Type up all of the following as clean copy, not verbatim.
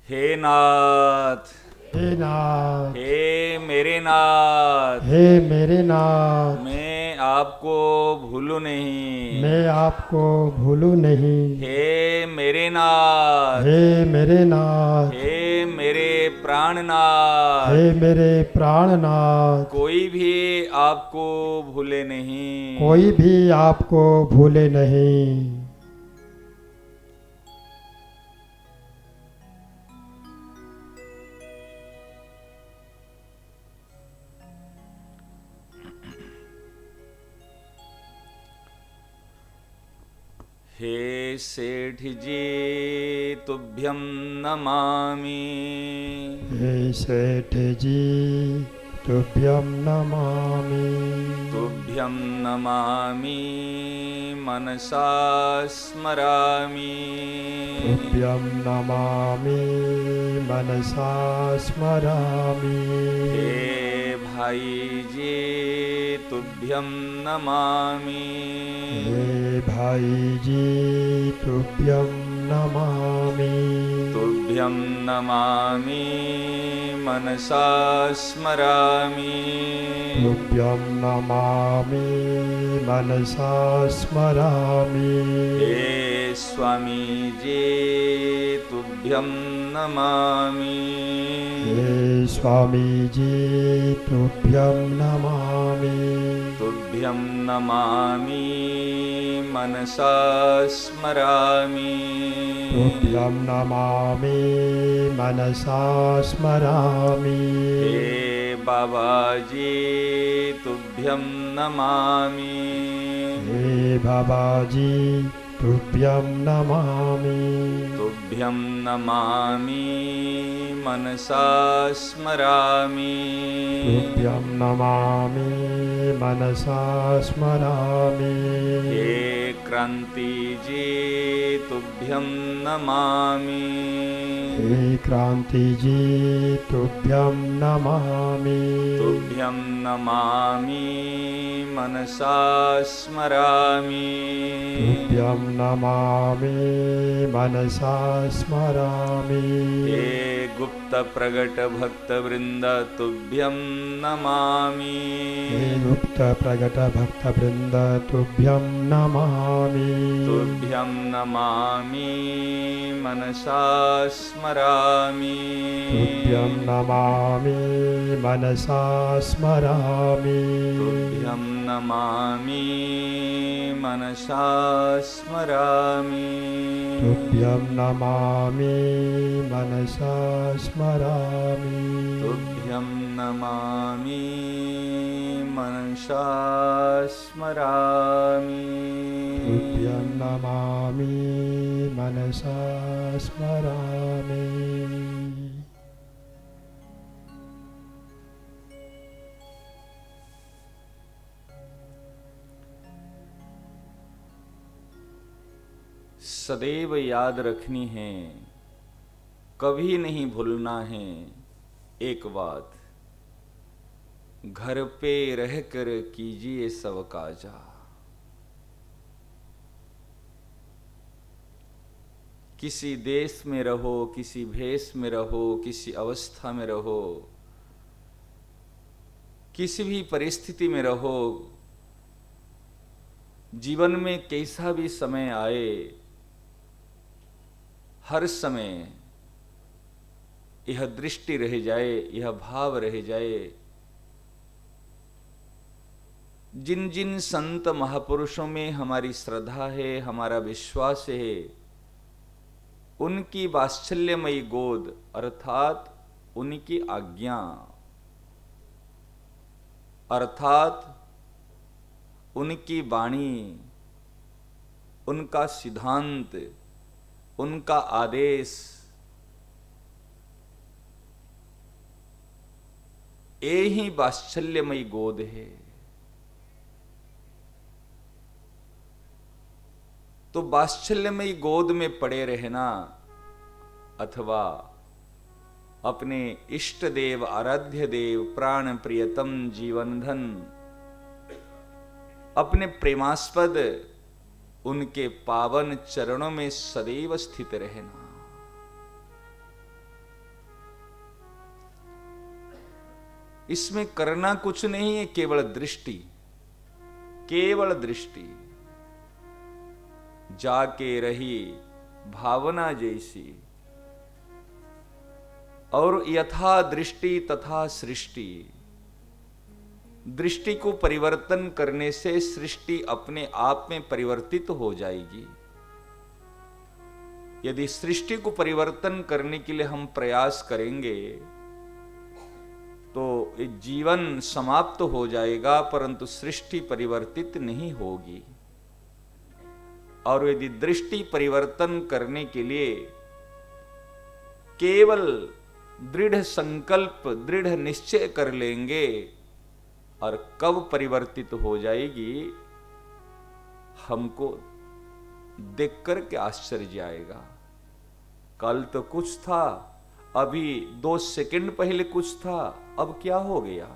हे नाथ, हे नाथ, हे मेरे नाथ, हे मेरे नाथ, मैं आपको भूलूं नहीं। मैं आपको भूलूं नहीं। हे मेरे नाथ, हे मेरे नाथ, हे मेरे प्राणनाथ, हे मेरे प्राणनाथ, कोई भी आपको भूले नहीं। कोई भी आपको भूले नहीं। हे सेठ जी तुभ्यं नमामि। हे सेठ जी तुभ्यं नमामि। तुभ्यं नमामि मनसा स्मरामि। तुभ्यं नमामि मनसा स्मरामि। हे भाई जी तुभ्यं नमामि। हे भाई जी तुभ्यं नमामि। तुभ्यं नमामि मनसा स्मरामि। तुभ्यं नमामि मनसा स्मरामि। हे स्वामी जी तुभ्यं नमामि। हे स्वामी जी तुभ्यं नमामि। तुभ्यं नमामि मनसा स्मरामि। तुभ्यं नमामि मनसा स्मरामि। हे बाबाजी तुभ्यं नमामि। हे बाबाजी तुभ्यं नमामि। तुभ्यं नमामि मनसा स्मरामि। तुभ्यं नमामि मनसा स्मरामि। हे क्रांति जी तुभ्यं नमामि। हे क्रांति जी तुभ्यं नमामि। तुभ्यं नमामि मनसा स्मरामि। तुभ्यं नमामि मनसा स्मरामि। हे गुप्त प्रगट भक्त वृंद तुभ्यं नमामि। हे गुप्त प्रगट भक्त वृंद तुभ्यं नमामि। तुभ्यं नमामि मनसा स्मरामि। तुभ्यं नमामि मनसा स्मरामि। तुभ्यं नमामि मनसा स्मरामि। तुभ्यं नमामि मनसा स्मरामि। तुभ्यं नमामि मनसा स्मरामि। तुभ्यं नमामि मनसा स्मरामि। सदैव याद रखनी है, कभी नहीं भूलना है एक बात, घर पे रहकर कीजिए सब काजा। किसी देश में रहो, किसी भेष में रहो, किसी अवस्था में रहो, किसी भी परिस्थिति में रहो, जीवन में कैसा भी समय आए, हर समय यह दृष्टि रह जाए, यह भाव रह जाए, जिन जिन संत महापुरुषों में हमारी श्रद्धा है, हमारा विश्वास है, उनकी वात्सल्यमयी गोद अर्थात उनकी आज्ञा, अर्थात उनकी वाणी, उनका सिद्धांत, उनका आदेश, ये ही वात्सल्यमयी गोद है। तो वात्सल्यमयी गोद में पड़े रहना अथवा अपने इष्ट देव, आराध्य देव, प्राण प्रियतम जीवन धन, अपने प्रेमास्पद उनके पावन चरणों में सदैव स्थित रहना, इसमें करना कुछ नहीं है, केवल दृष्टि, केवल दृष्टि। जाके रही भावना जैसी, और यथा दृष्टि तथा सृष्टि। दृष्टि को परिवर्तन करने से सृष्टि अपने आप में परिवर्तित हो जाएगी। यदि सृष्टि को परिवर्तन करने के लिए हम प्रयास करेंगे तो ये जीवन समाप्त हो जाएगा, परंतु सृष्टि परिवर्तित नहीं होगी। और यदि दृष्टि परिवर्तन करने के लिए केवल दृढ़ संकल्प, दृढ़ निश्चय कर लेंगे, और कब परिवर्तित हो जाएगी हमको देख करके आश्चर्य आएगा। कल तो कुछ था, अभी 2 सेकंड पहले कुछ था, अब क्या हो गया?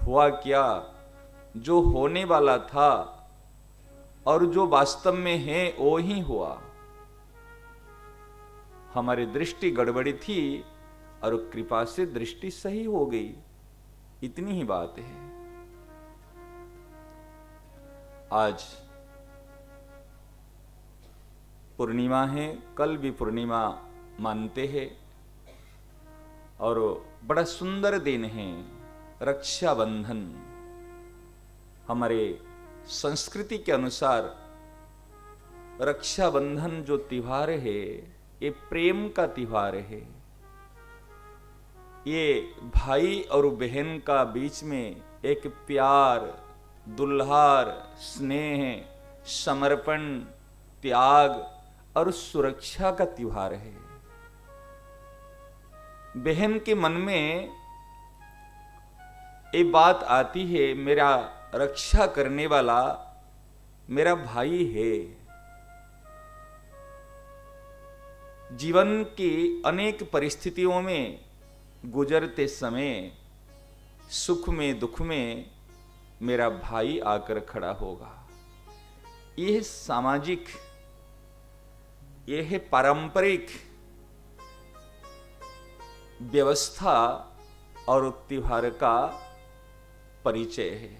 हुआ क्या? जो होने वाला था और जो वास्तव में है वो ही हुआ। हमारी दृष्टि गड़बड़ी थी और कृपा से दृष्टि सही हो गई, इतनी ही बात है। आज पूर्णिमा है, कल भी पूर्णिमा मानते हैं, और बड़ा सुंदर दिन है रक्षाबंधन। हमारे संस्कृति के अनुसार रक्षाबंधन जो त्योहार है ये प्रेम का त्योहार है। ये भाई और बहन का बीच में एक प्यार, दुल्हार, स्नेह, समर्पण, त्याग और सुरक्षा का त्योहार है। बहन के मन में ये बात आती है, मेरा रक्षा करने वाला मेरा भाई है। जीवन की अनेक परिस्थितियों में गुजरते समय, सुख में दुख में मेरा भाई आकर खड़ा होगा। यह सामाजिक, यह पारंपरिक व्यवस्था और त्योहार का परिचय है।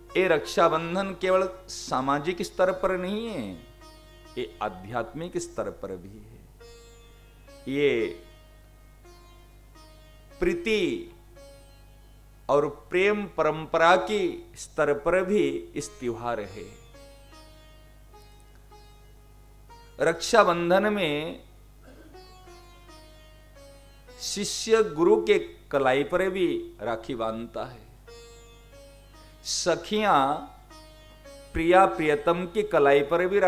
ये रक्षाबंधन केवल सामाजिक स्तर पर नहीं है, ये आध्यात्मिक स्तर पर भी है। ये प्रीति और प्रेम परंपरा की स्तर पर भी इस त्योहार है। रक्षाबंधन में शिष्य गुरु के कलाई पर भी राखी बांधता है। सखियां प्रिया प्रियतम की कलाई पर भी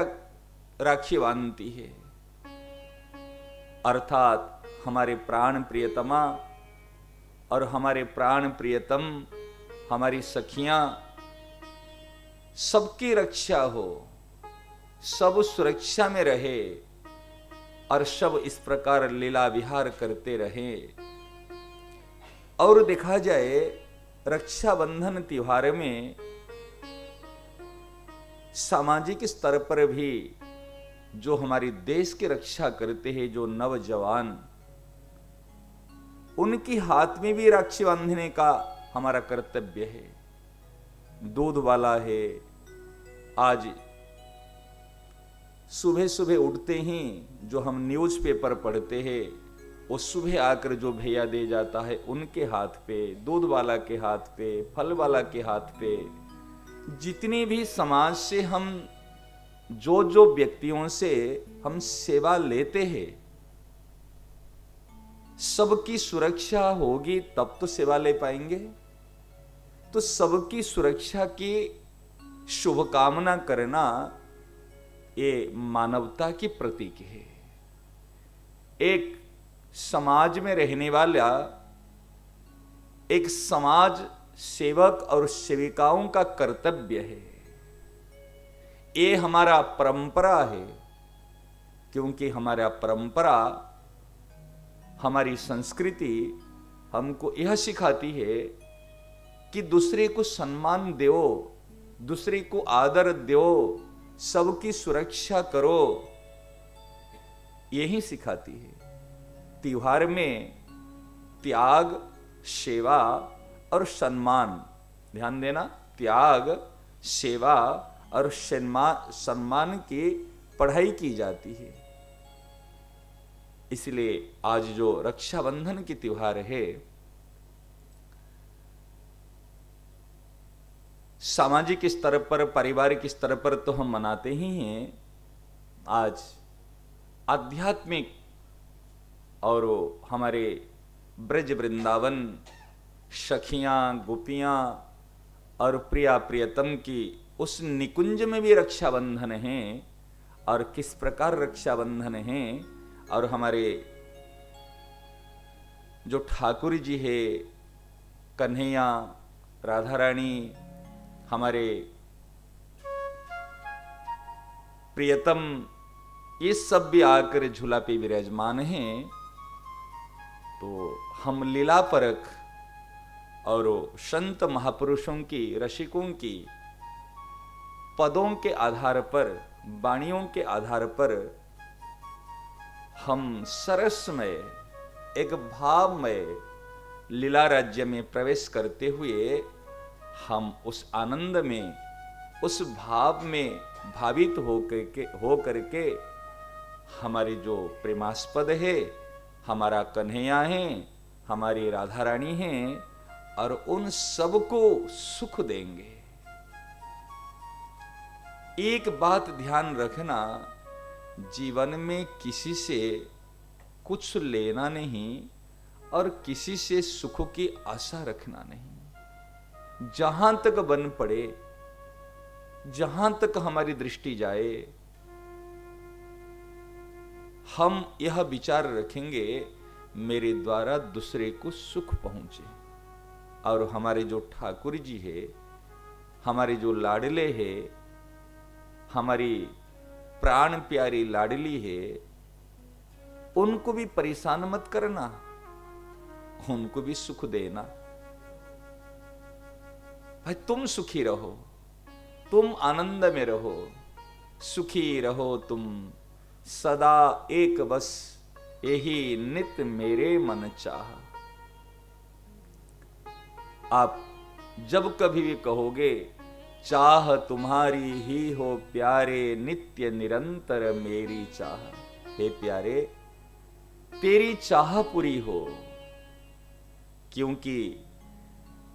राखी बांधती है। अर्थात हमारे प्राण प्रियतमा और हमारे प्राण प्रियतम, हमारी सखियां, सबकी रक्षा हो, सब सुरक्षा में रहे और सब इस प्रकार लीला विहार करते रहे। और देखा जाए रक्षाबंधन त्योहार में सामाजिक स्तर पर भी जो हमारी देश की रक्षा करते हैं, जो नवजवान, उनकी हाथ में भी राखी बांधने का हमारा कर्तव्य है। दूध वाला है, आज सुबह सुबह उठते ही जो हम न्यूज़पेपर पढ़ते हैं, वो सुबह आकर जो भैया दे जाता है उनके हाथ पे, दूध वाला के हाथ पे, फल वाला के हाथ पे, जितनी भी समाज से हम जो जो व्यक्तियों से हम सेवा लेते हैं, सबकी सुरक्षा होगी तब तो सेवा ले पाएंगे। तो सबकी सुरक्षा की शुभकामना करना ये मानवता की प्रतीक है। एक समाज में रहने वाला एक समाज सेवक और सेविकाओं का कर्तव्य है। ये हमारा परंपरा है, क्योंकि हमारा परंपरा, हमारी संस्कृति हमको यह सिखाती है कि दूसरे को सम्मान दो, दूसरे को आदर दो, सबकी सुरक्षा करो, यही सिखाती है। त्योहार में त्याग, सेवा और सम्मान। ध्यान देना, त्याग, सेवा और सम्मान की पढ़ाई की जाती है। इसलिए आज जो रक्षाबंधन की त्योहार है, सामाजिक स्तर पर, पारिवारिक स्तर पर तो हम मनाते ही हैं, आज आध्यात्मिक और हमारे ब्रज वृंदावन सखियां, गोपियां और प्रिया प्रियतम की उस निकुंज में भी रक्षाबंधन है। और किस प्रकार रक्षाबंधन है, और हमारे जो ठाकुर जी है, कन्हैया, राधा रानी, हमारे प्रियतम, ये सब भी आकर झूला पे विराजमान हैं। तो हम लीला परख और संत महापुरुषों की, रसिकों की पदों के आधार पर, वाणियों के आधार पर हम सरसमय, एक भावमय लीला राज्य में प्रवेश करते हुए हम उस आनंद में, उस भाव में भावित हो करके हमारी जो प्रेमास्पद है, हमारा कन्हैया है, हमारी राधा रानी है, और उन सबको सुख देंगे। एक बात ध्यान रखना, जीवन में किसी से कुछ लेना नहीं और किसी से सुख की आशा रखना नहीं। जहां तक बन पड़े, जहां तक हमारी दृष्टि जाए, हम यह विचार रखेंगे मेरे द्वारा दूसरे को सुख पहुंचे। और हमारे जो ठाकुर जी है, हमारे जो लाडले है, हमारी प्राण प्यारी लाडली है, उनको भी परेशान मत करना, उनको भी सुख देना। भाई तुम सुखी रहो, तुम आनंद में रहो, सुखी रहो तुम सदा, एक बस यही नित मेरे मन चाह। आप जब कभी भी कहोगे, चाह तुम्हारी ही हो प्यारे, नित्य निरंतर मेरी चाह। हे प्यारे, तेरी चाह पूरी हो, क्योंकि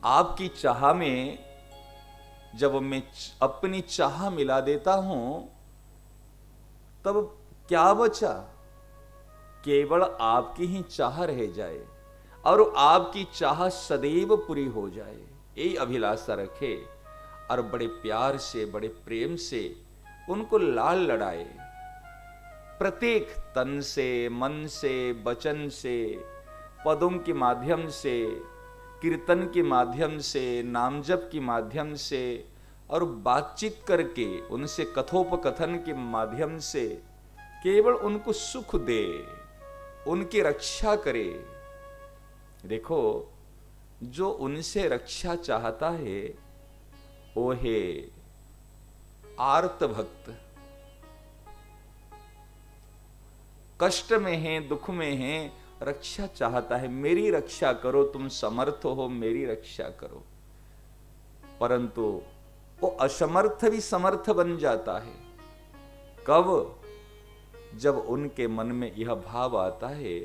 आपकी चाह में जब मैं अपनी चाह मिला देता हूं, तब क्या बचा? केवल आपकी ही चाह रह जाए और आपकी चाह सदैव पूरी हो जाए, यही अभिलाषा रखे। और बड़े प्यार से, बड़े प्रेम से उनको लाल लड़ाए, प्रत्येक तन से, मन से, वचन से, पदों के माध्यम से, कीर्तन के माध्यम से, नामजप के माध्यम से, और बातचीत करके उनसे कथोपकथन के माध्यम से केवल उनको सुख दे, उनकी रक्षा करे। देखो, जो उनसे रक्षा चाहता है वो है आर्त भक्त। कष्ट में है, दुख में है, रक्षा चाहता है, मेरी रक्षा करो, तुम समर्थ हो, मेरी रक्षा करो। परंतु वो असमर्थ भी समर्थ बन जाता है। कब? जब उनके मन में यह भाव आता है,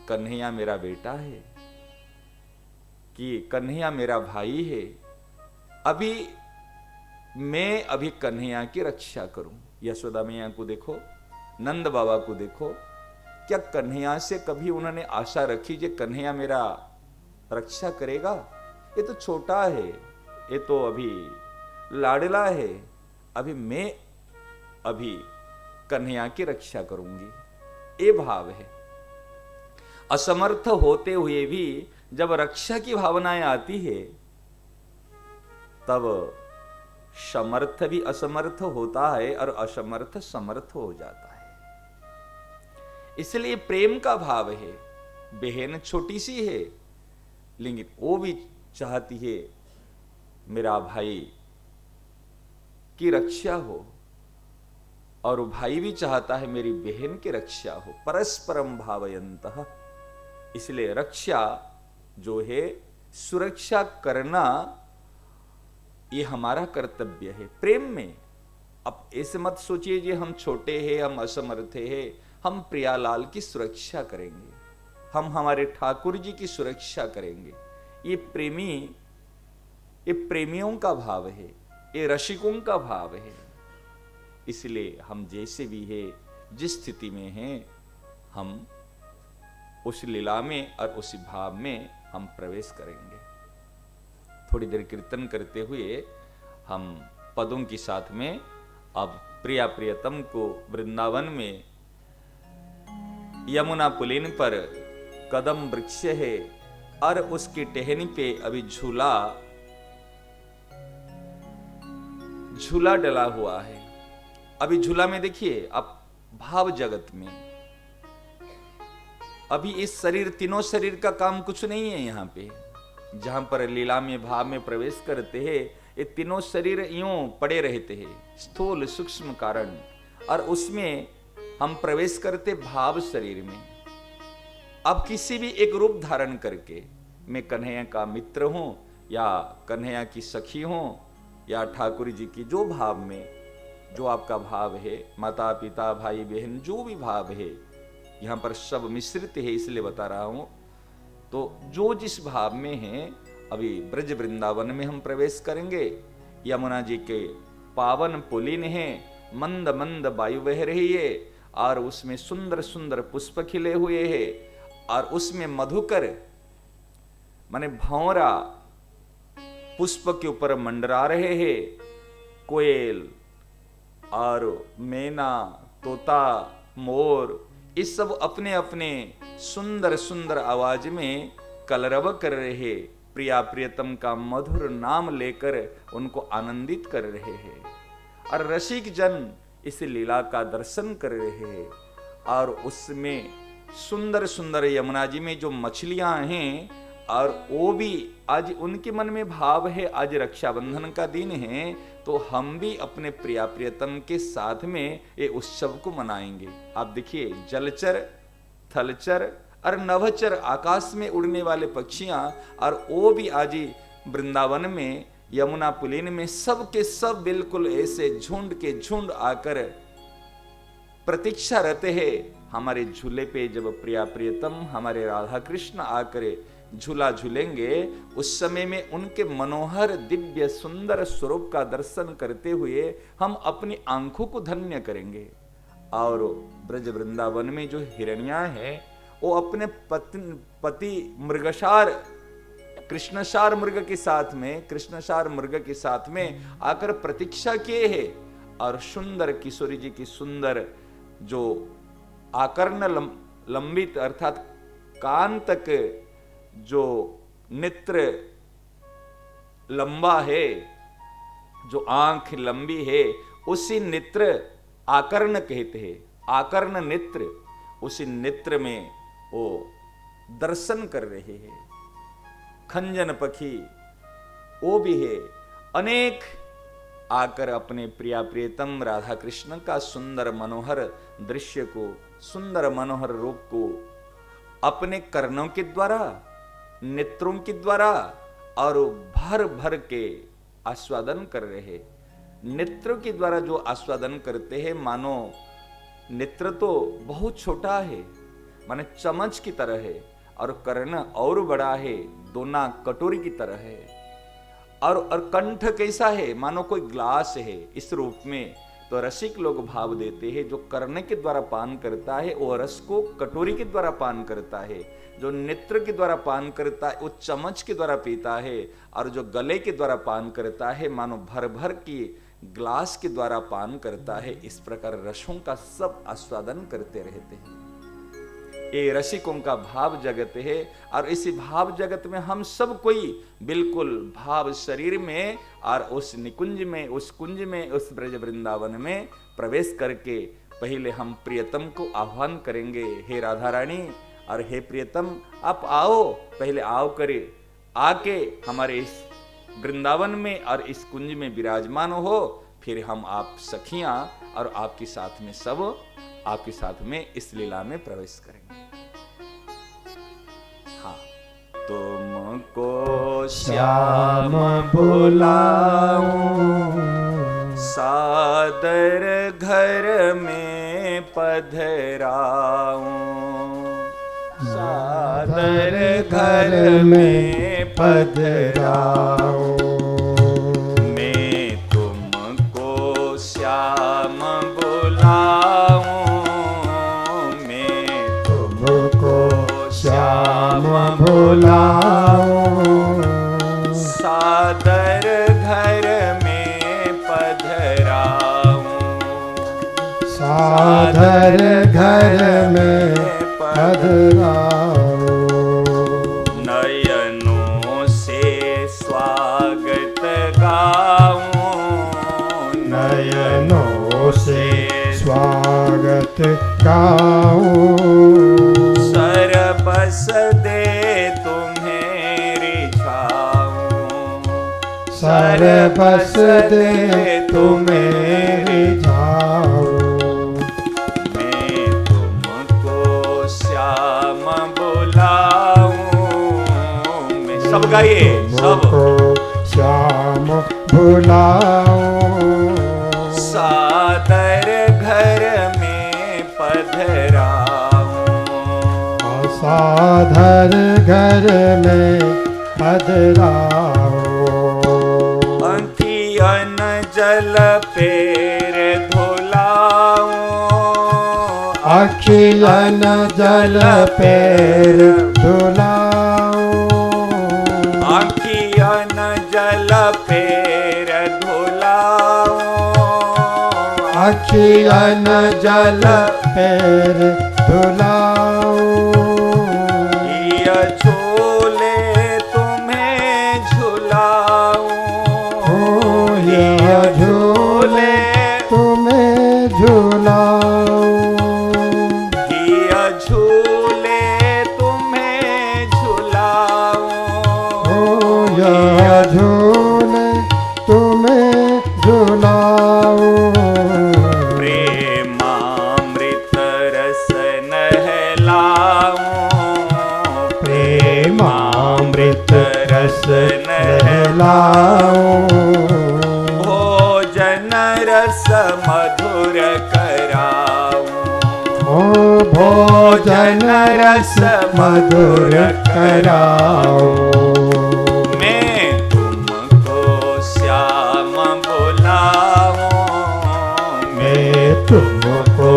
कन्हैया मेरा बेटा है, कि कन्हैया मेरा भाई है, मैं कन्हैया की रक्षा करूं। यशोदा मैया को देखो, नंद बाबा को देखो, क्या कन्हैया से कभी उन्होंने आशा रखी कि कन्हैया मेरा रक्षा करेगा? ये तो छोटा है, ये तो अभी लाडला है, मैं कन्हैया की रक्षा करूंगी, ये भाव है। असमर्थ होते हुए भी जब रक्षा की भावनाएं आती है, तब समर्थ भी असमर्थ होता है और असमर्थ समर्थ हो जाता है। इसलिए प्रेम का भाव है। बहन छोटी सी है, लेकिन वो भी चाहती है मेरा भाई की रक्षा हो, और भाई भी चाहता है मेरी बहन की रक्षा हो। परस्परम भावयन्तः, इसलिए रक्षा जो है, सुरक्षा करना, ये हमारा कर्तव्य है प्रेम में। अब ऐसे मत सोचिए जी हम छोटे हैं, हम असमर्थ हैं, हम प्रियालाल की सुरक्षा करेंगे, हम हमारे ठाकुर जी की सुरक्षा करेंगे। ये प्रेमियों का भाव है, ये रसिकों का भाव है। इसलिए हम जैसे भी है, जिस स्थिति में हैं, हम उस लीला में और उस भाव में हम प्रवेश करेंगे। थोड़ी देर कीर्तन करते हुए हम पदों के साथ में अब प्रिया प्रियतम को वृंदावन में यमुना पुलिन पर कदम वृक्ष है और उसकी टहनी पे अभी झूला डला हुआ है। अभी झूला में देखिए, अब भाव जगत में अभी इस शरीर, तीनों शरीर का काम कुछ नहीं है। यहाँ पे जहां पर लीला में भाव में प्रवेश करते हैं, ये तीनों शरीर यूं पड़े रहते हैं, स्थूल सूक्ष्म कारण, और उसमें हम प्रवेश करते भाव शरीर में। अब किसी भी एक रूप धारण करके, मैं कन्हैया का मित्र हूं या कन्हैया की सखी हूं या ठाकुर जी की जो भाव में, जो आपका भाव है, माता पिता भाई बहन जो भी भाव है, यहां पर सब मिश्रित है इसलिए बता रहा हूं। तो जो जिस भाव में है, अभी ब्रज वृंदावन में हम प्रवेश करेंगे। यमुना जी के पावन पुलिन है, मंद मंद वायु बह रही है और उसमें सुंदर सुंदर पुष्प खिले हुए हैं और उसमें मधुकर माने भंवरा पुष्प के ऊपर मंडरा रहे हैं। कोयल और मैना, तोता, मोर, इस सब अपने अपने सुंदर सुंदर आवाज में कलरव कर रहे, प्रिया प्रियतम का मधुर नाम लेकर उनको आनंदित कर रहे हैं। और रसिक जन इस लीला का दर्शन कर रहे हैं। और उसमें सुंदर सुंदर यमुना जी में जो मछलियां हैं, और वो भी आज उनके मन में भाव है, आज रक्षाबंधन का दिन है, तो हम भी अपने प्रिया प्रियतम के साथ में ये उत्सव को मनाएंगे। आप देखिए, जलचर, थलचर और नभचर, आकाश में उड़ने वाले पक्षियां, और वो भी आज वृंदावन में यमुना पुलिन में सब के सब बिल्कुल ऐसे झुंड के झुंड आकर प्रतीक्षा रहते हैं हमारे झूले पे। जब प्रिया प्रियतम हमारे राधा कृष्ण आकर झूला झूलेंगे, उस समय में उनके मनोहर दिव्य सुंदर स्वरूप का दर्शन करते हुए हम अपनी आंखों को धन्य करेंगे। और ब्रज वृंदावन में जो हिरण्या है, वो अपने पति मृगशार, कृष्णसार मृग के साथ में, कृष्णसार मृग के साथ में आकर प्रतीक्षा किए है। और सुंदर किशोरी जी की सुंदर जो आकर्ण लंबित अर्थात कान तक जो नेत्र लंबा है, जो आंख लंबी है, उसी नेत्र आकर्ण कहते हैं, आकर्ण नेत्र, उसी नेत्र में वो दर्शन कर रहे हैं। खंजन पखी वो भी है, अनेक आकर अपने प्रिया प्रियतम राधा कृष्ण का सुंदर मनोहर दृश्य को, सुंदर मनोहर रूप को अपने कर्णों के द्वारा, नेत्रों के द्वारा और भर भर के आस्वादन कर रहे। नेत्रों के द्वारा जो आस्वादन करते हैं, मानो नेत्र तो बहुत छोटा है, माने चम्मच की तरह है, और कर्ण और बड़ा है, दोना कटोरी की तरह है। और कंठ कैसा है, मानो कोई ग्लास है इस रूप में। तो रसिक लोग भाव देते हैं, जो कर्ण के द्वारा पान करता है वो रस को कटोरी के द्वारा पान करता है, जो नेत्र के द्वारा पान करता है वो चम्मच के द्वारा पीता है, और जो गले के द्वारा पान करता है मानो भर भर की ग्लास के द्वारा पान करता है। इस प्रकार रसों का सब आस्वादन करते रहते हैं। ये रसिकों का भाव जगत है, और इसी भाव जगत में हम सब कोई बिल्कुल भाव शरीर में और उस निकुंज में, उस कुंज में, उस ब्रज वृंदावन में प्रवेश करके पहले हम प्रियतम को आह्वान करेंगे, हे राधा रानी और हे प्रियतम आप आओ, पहले आओ करे, आके हमारे इस वृंदावन में और इस कुंज में विराजमान हो। फिर हम आप सखियां और आपके साथ में सब आपके साथ में इस लीला में प्रवेश करेंगे। तुमको श्याम बुलाऊं, सादर घर में पधराऊं, सादर घर में पधराऊं। मैं तुमको श्याम बुलाऊं, मैं तुमको श्याम बुलाऊं, सादर घर में पधराऊं, सादर घर में पधराऊं। नयनों से स्वागत गाऊं, नयनों से स्वागत गाऊं। सरबस दे तुम्हें रिझाऊं, सरबस दे तुम्हें रिझाऊं। मैं तुमको श्याम बुलाऊं, मैं सब गाइए सब। तुमको श्याम बुलाऊं, सादर घर में पधराऊं, सादर घर में पधराऊं। अंकियन जल पैर धुलाऊं, अखियन जल पैर धुलाऊं, अंकियन जल पैर धुलाऊं, अखियन जल पैर धुलाऊं। ये झूले तुम्हें झुलाऊं, ये झूले तुम्हें झुलाऊं, ये झूले तुम्हें झुलाऊं, ये झूले तुम्हें झुलाऊं। प्रेमामृत रस नहलाऊं, प्रेमामृत रस नहलाऊं। भोजन रस मधुर कराऊं, ओ भोजन रस मधुर कराऊं। मैं तुमको श्याम बुलाऊं, मैं तुमको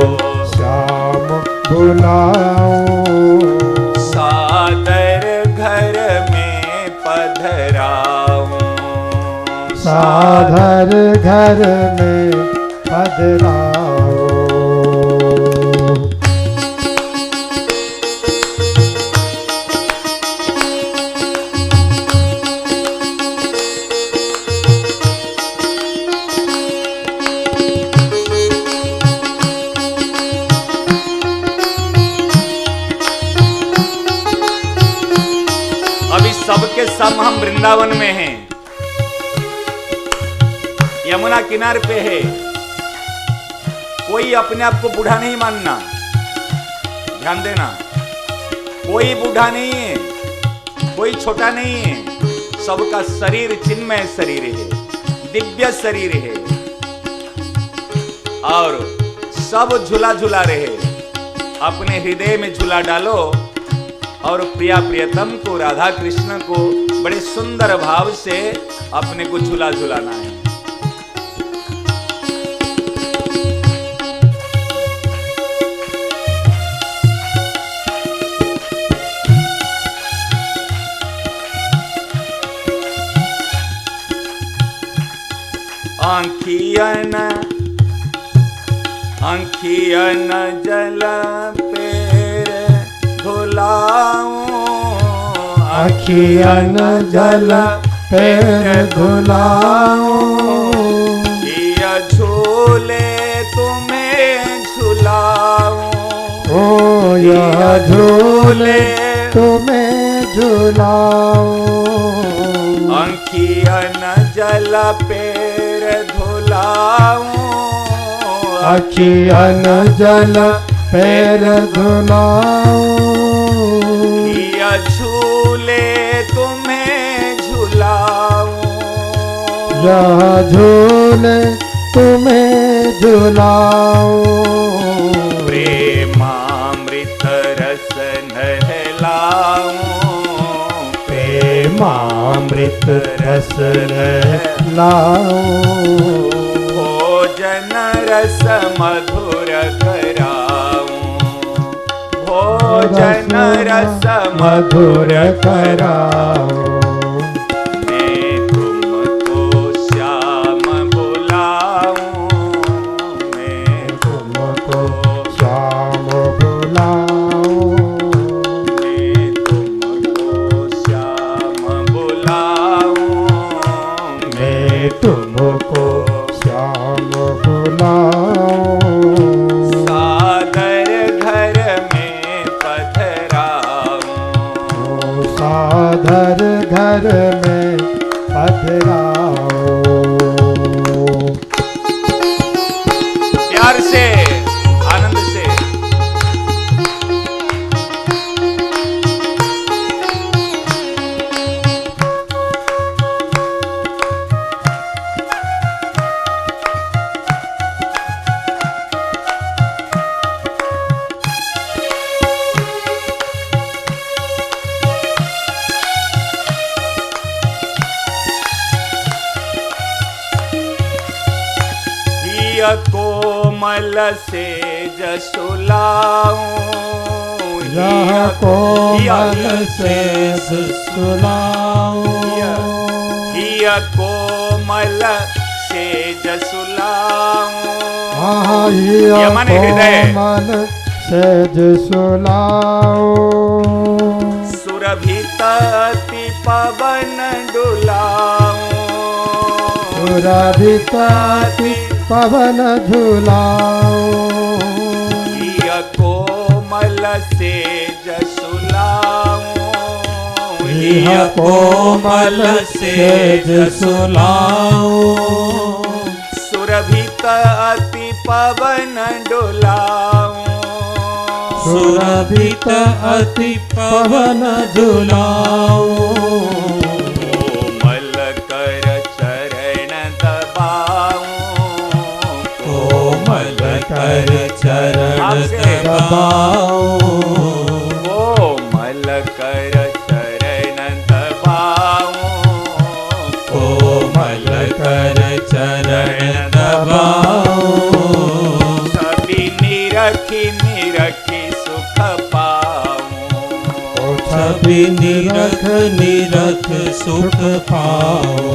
श्याम बुलाऊं, सादर घर में पधराऊं, सादर घर में पधराऊं। अभी सबके सब हम वृंदावन में हैं, यमुना किनारे पे है। कोई अपने आप को बूढ़ा नहीं मानना, ध्यान देना। कोई बूढ़ा नहीं है, कोई छोटा नहीं है, सबका शरीर चिन्मय शरीर है, दिव्य शरीर है, और सब झूला झूला रहे। अपने हृदय में झूला डालो और प्रिया प्रियतम को, राधा कृष्ण को बड़े सुंदर भाव से अपने को झूला झूलाना है। आँखियन आँखियन जल पैर धुलाऊं, आँखियन जल पैर धुलाऊं। ये झूले तुम्हें झुलाऊं, ओ यह झूले तुम्हें झुलाऊं। आँखियन जल पैर धुलाऊं, आँखियन जल पैर धुलाऊं। ये झूले जहाँ झूले तुम्हें झुलाऊं। प्रेमामृत रस नहलाऊं, प्रेमामृत रस नहलाऊं। भोजन रस मधुर कराऊं, भोजन रस मधुर कराऊं। मैं तुमको श्याम बुलाऊं, मैं तुमको श्याम बुलाऊं। मैं तुमको श्याम बुलाऊं, मैं तुमको श्याम बुलाऊं। सादर घर में पधराऊं, सादर घर में पधराऊं। प्यार से, आनंद से। हिय कोमल से जसुलाऊं, यहाँ कोमल से सुनाऊं। हिय कोमल से जसुलाऊं। हाँ यह माने हृदय। कोमल से सुलाऊं। सुरभित अति पवन डुलाऊं, सुरभिताति पवन झुलाऊं। हिय कोमल से जसुलाऊं, हिय कोमल से सुलाऊं। सुरभित अति पवन डुलाऊं, सुरभित अति पवन झुलाऊं। कोमल कर चरण दबाऊं, कोमल कर चरण दबाऊं। कोमल कर चरण दबाऊं, कोमल कर चरण दबाऊं। सभी निरखी निरखी सुख पाऊं, छवि निरख निरख सुख पाऊं।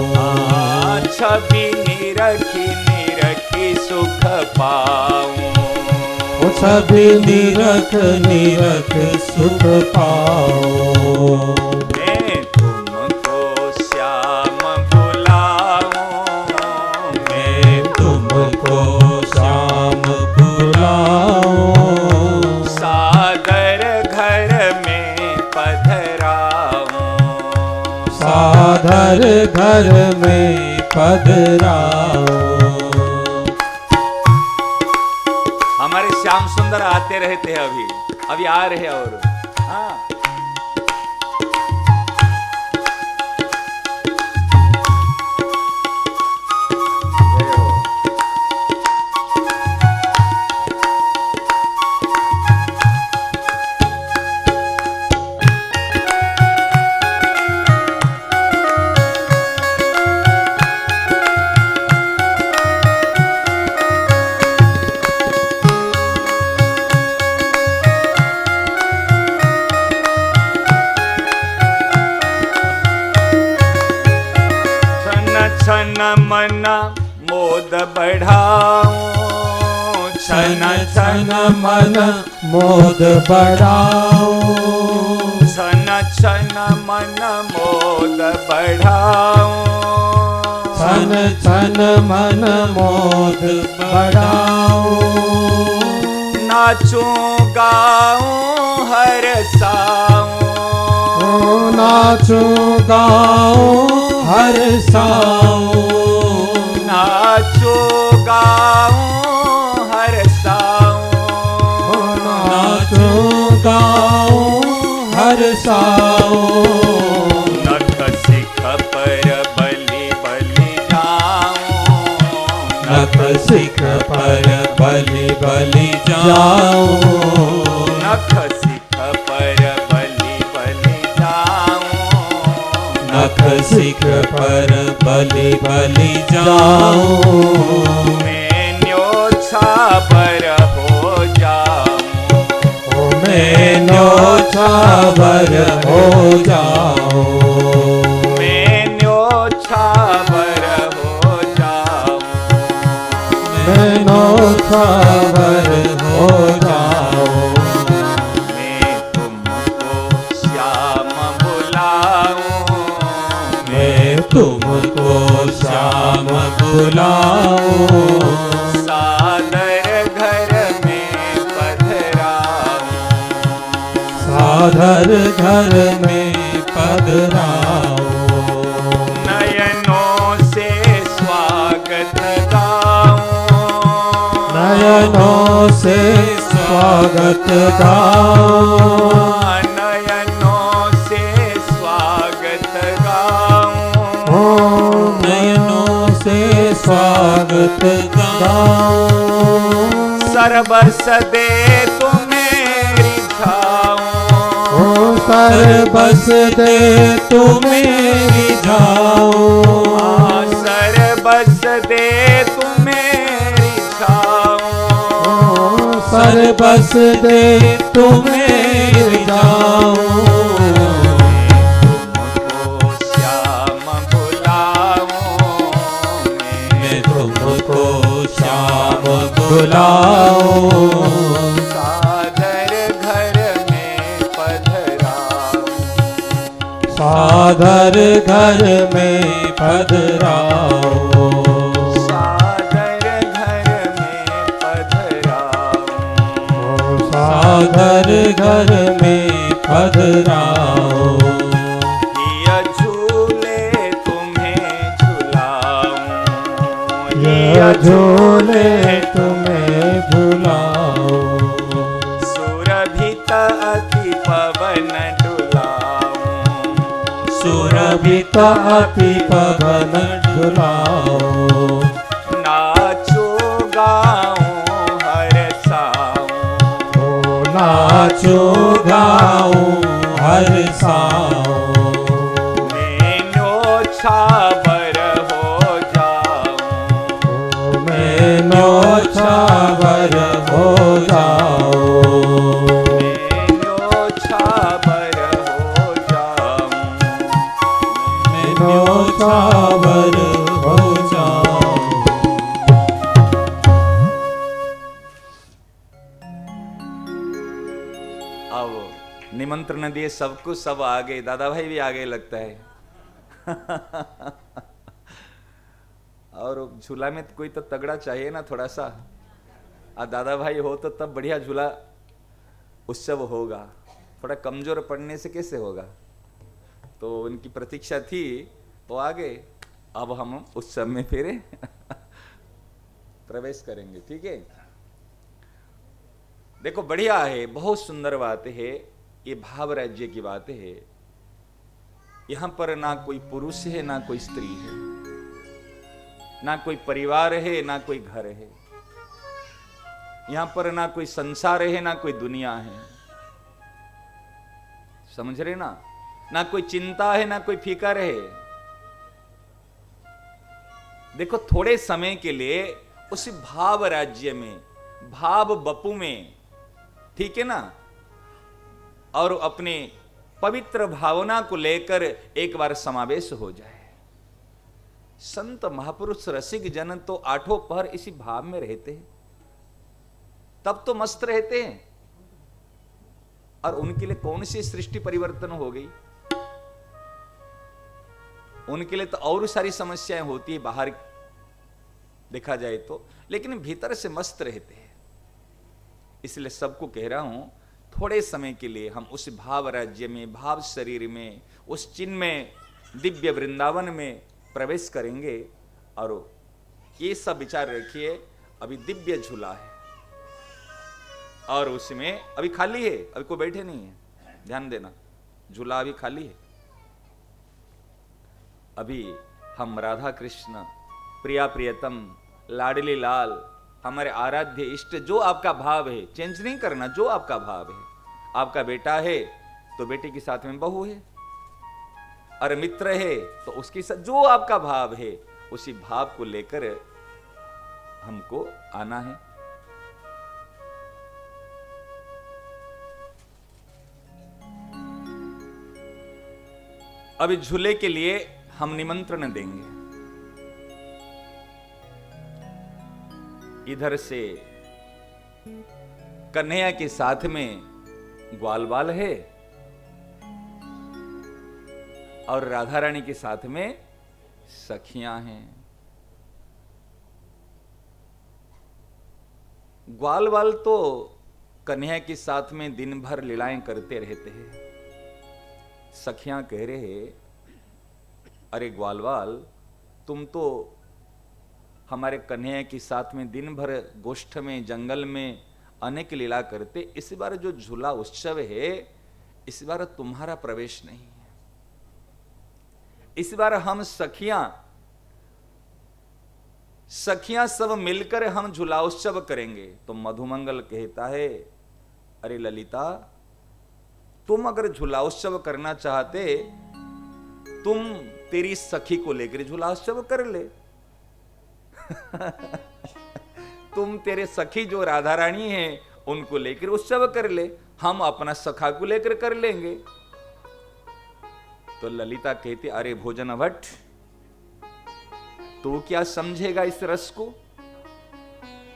छवि निरखी निरखी सुख पाऊं। छवि निरख निरख सुख पाऊं। मैं तुमको श्याम बुलाऊं, मैं तुमको श्याम बुलाऊं। सादर घर में पधराऊं, सादर घर में पधराऊं। हमारे श्याम सुंदर आते रहते हैं, अभी आ रहे हैं। और हाँ, जय हो। छन मन मोद बढ़ाऊं, छन छन मन मोद बढ़ाऊं। छन छन मन मोद बढ़ाऊं, छन छन मन मोद बढ़ाऊं। नाचूं गाऊं हरसाऊं, नाचूं गाऊं हरसाऊं। नाचूं गाऊं हरसाऊं, नाचूं गाऊं हरसाऊं। नख सिख पर बलि बलि जाऊं, नख शिख पर बलि बलि जाऊं, नख शिख पर बलि बलि जाऊं, नख शिख पर बलि बलि जाऊं, मैं न्योछावर हो जाऊं, मैं न्योछावर हो जाऊं, मैं न्योछावर हो जाऊं, मैं न्योछावर हो जाऊं, मैं तुमको श्याम बुलाऊं, मैं तुमको श्याम बुलाऊं, सादर घर में पधराऊं, सादर घर में पधराऊं, नयनों से स्वागत गाऊं, नयनों से स्वागत गाऊं, नयनों से स्वागत गाऊं, नयनों से स्वागत गाऊं, सरबस दे तुम्हें रिझाऊं, सरबस दे तुम्हें रिझाऊं, सरबस दे तुम्हें रिझाऊं, सरबस दे तुम्हें रिझाऊं, तुमको श्याम बुलाऊं, मैं तुमको श्याम बुलाऊं, सादर घर में पधराऊं, सादर घर में पधराऊं, सादर घर में पधराऊं, सादर घर में पधराऊं, ये झूले तुम्हें झुलाऊं, ये झूले तुम्हें झुलाऊं, सुरभित अति पवन डुलाऊं, सुरभित अति पवन झुलाऊं, नाचो गाऊं हरसाऊं, ओ नाचो गाऊं हरसाऊं, मैं न्योछावर हो जाऊं, ओ मैं न्योछावर हो जाऊं, मैं न्योछावर हो जाऊं, मैं न्योछावर हो जाऊं। आओ निमंत्रण दिए सबको, सब आ गए, दादा भाई भी आ गए लगता है। और झूला में कोई तो तगड़ा चाहिए ना थोड़ा सा, और दादा भाई हो तो तब बढ़िया झूला उत्सव होगा, थोड़ा कमजोर पड़ने से कैसे होगा। तो उनकी प्रतीक्षा थी तो आ गए, अब हम उत्सव में फिर प्रवेश करेंगे, ठीक है। देखो बढ़िया है, बहुत सुंदर बात है, ये भाव राज्य की बात है। यहां पर ना कोई पुरुष है ना कोई स्त्री है, ना कोई परिवार है ना कोई घर है, यहां पर ना कोई संसार है ना कोई दुनिया है, समझ रहे ना, ना कोई चिंता है ना कोई फिकर है। देखो थोड़े समय के लिए उस भाव राज्य में, भाव बपू में, ठीक है ना, और अपने पवित्र भावना को लेकर एक बार समावेश हो जाए। संत महापुरुष रसिक जन तो आठों पहर इसी भाव में रहते हैं, तब तो मस्त रहते हैं। और उनके लिए कौन सी सृष्टि परिवर्तन हो गई, उनके लिए तो और सारी समस्याएं होती है बाहर देखा जाए तो, लेकिन भीतर से मस्त रहते हैं। इसलिए सबको कह रहा हूं, थोड़े समय के लिए हम उस भाव राज्य में, भाव शरीर में, उस चिन्ह में, दिव्य वृंदावन में प्रवेश करेंगे। और ये सब विचार रखिए, अभी दिव्य झूला है और उसमें अभी खाली है, अभी कोई बैठे नहीं है, ध्यान देना, झूला अभी खाली है। अभी हम राधा कृष्ण, प्रिया प्रियतम, लाडली लाल, हमारे आराध्य इष्ट, जो आपका भाव है चेंज नहीं करना, जो आपका भाव है। आपका बेटा है तो बेटे के साथ में बहू है, और मित्र है तो उसके साथ, जो आपका भाव है उसी भाव को लेकर हमको आना है। अभी झूले के लिए हम निमंत्रण देंगे। इधर से कन्हैया के साथ में ग्वाल बाल है और राधा रानी के साथ में सखियां हैं। ग्वाल बाल तो कन्हैया के साथ में दिन भर लीलाएं करते रहते हैं। सखियां कह रहे, अरे ग्वाल बाल, तुम तो हमारे कन्हैया के साथ में दिन भर गोष्ठ में, जंगल में अनेक लीला करते, इस बार जो झूला उत्सव है, इस बार तुम्हारा प्रवेश नहीं है। इस बार हम सखियां सब मिलकर हम झूला उत्सव करेंगे। तो मधुमंगल कहता है, अरे ललिता, तुम अगर झूला उत्सव करना चाहते, तुम तेरी सखी को लेकर झूला उत्सव कर ले। तुम तेरे सखी जो राधा रानी है उनको लेकर उत्सव कर ले, हम अपना सखा को लेकर कर लेंगे। तो ललिता कहती, अरे भोजन भट्ट, तू क्या समझेगा इस रस को?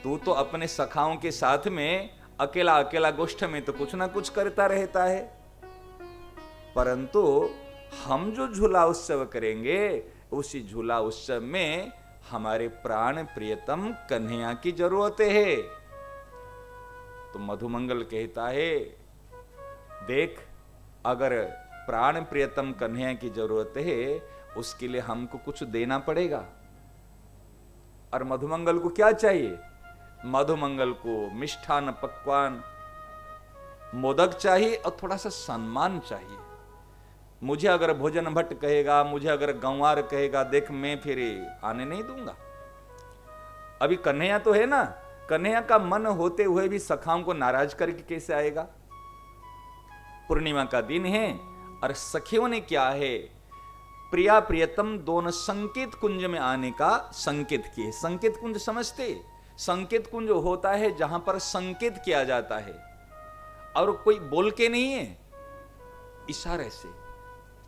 तू तो अपने सखाओं के साथ में अकेला अकेला गोष्ठ में तो कुछ ना कुछ करता रहता है, परंतु हम जो झूला उत्सव करेंगे, उसी झूला उत्सव में हमारे प्राण प्रियतम कन्हैया की जरूरत है। तो मधुमंगल कहता है, देख, अगर प्राण प्रियतम कन्हैया की जरूरत है, उसके लिए हमको कुछ देना पड़ेगा। और मधुमंगल को क्या चाहिए? मधुमंगल को मिष्ठान, पकवान, मोदक चाहिए और थोड़ा सा सम्मान चाहिए। मुझे अगर भोजन भट्ट कहेगा, मुझे अगर गंवार कहेगा, देख मैं फिर आने नहीं दूंगा। अभी कन्हैया तो है ना, कन्हैया का मन होते हुए भी सखाओं को नाराज करके कैसे आएगा? पूर्णिमा का दिन है और सखियों ने क्या है, प्रिया प्रियतम दोनों संकेत कुंज में आने का संकेत किए। संकेत कुंज समझते? संकेत कुंज होता है जहां पर संकेत किया जाता है और कोई बोल के नहीं है, इशारे से।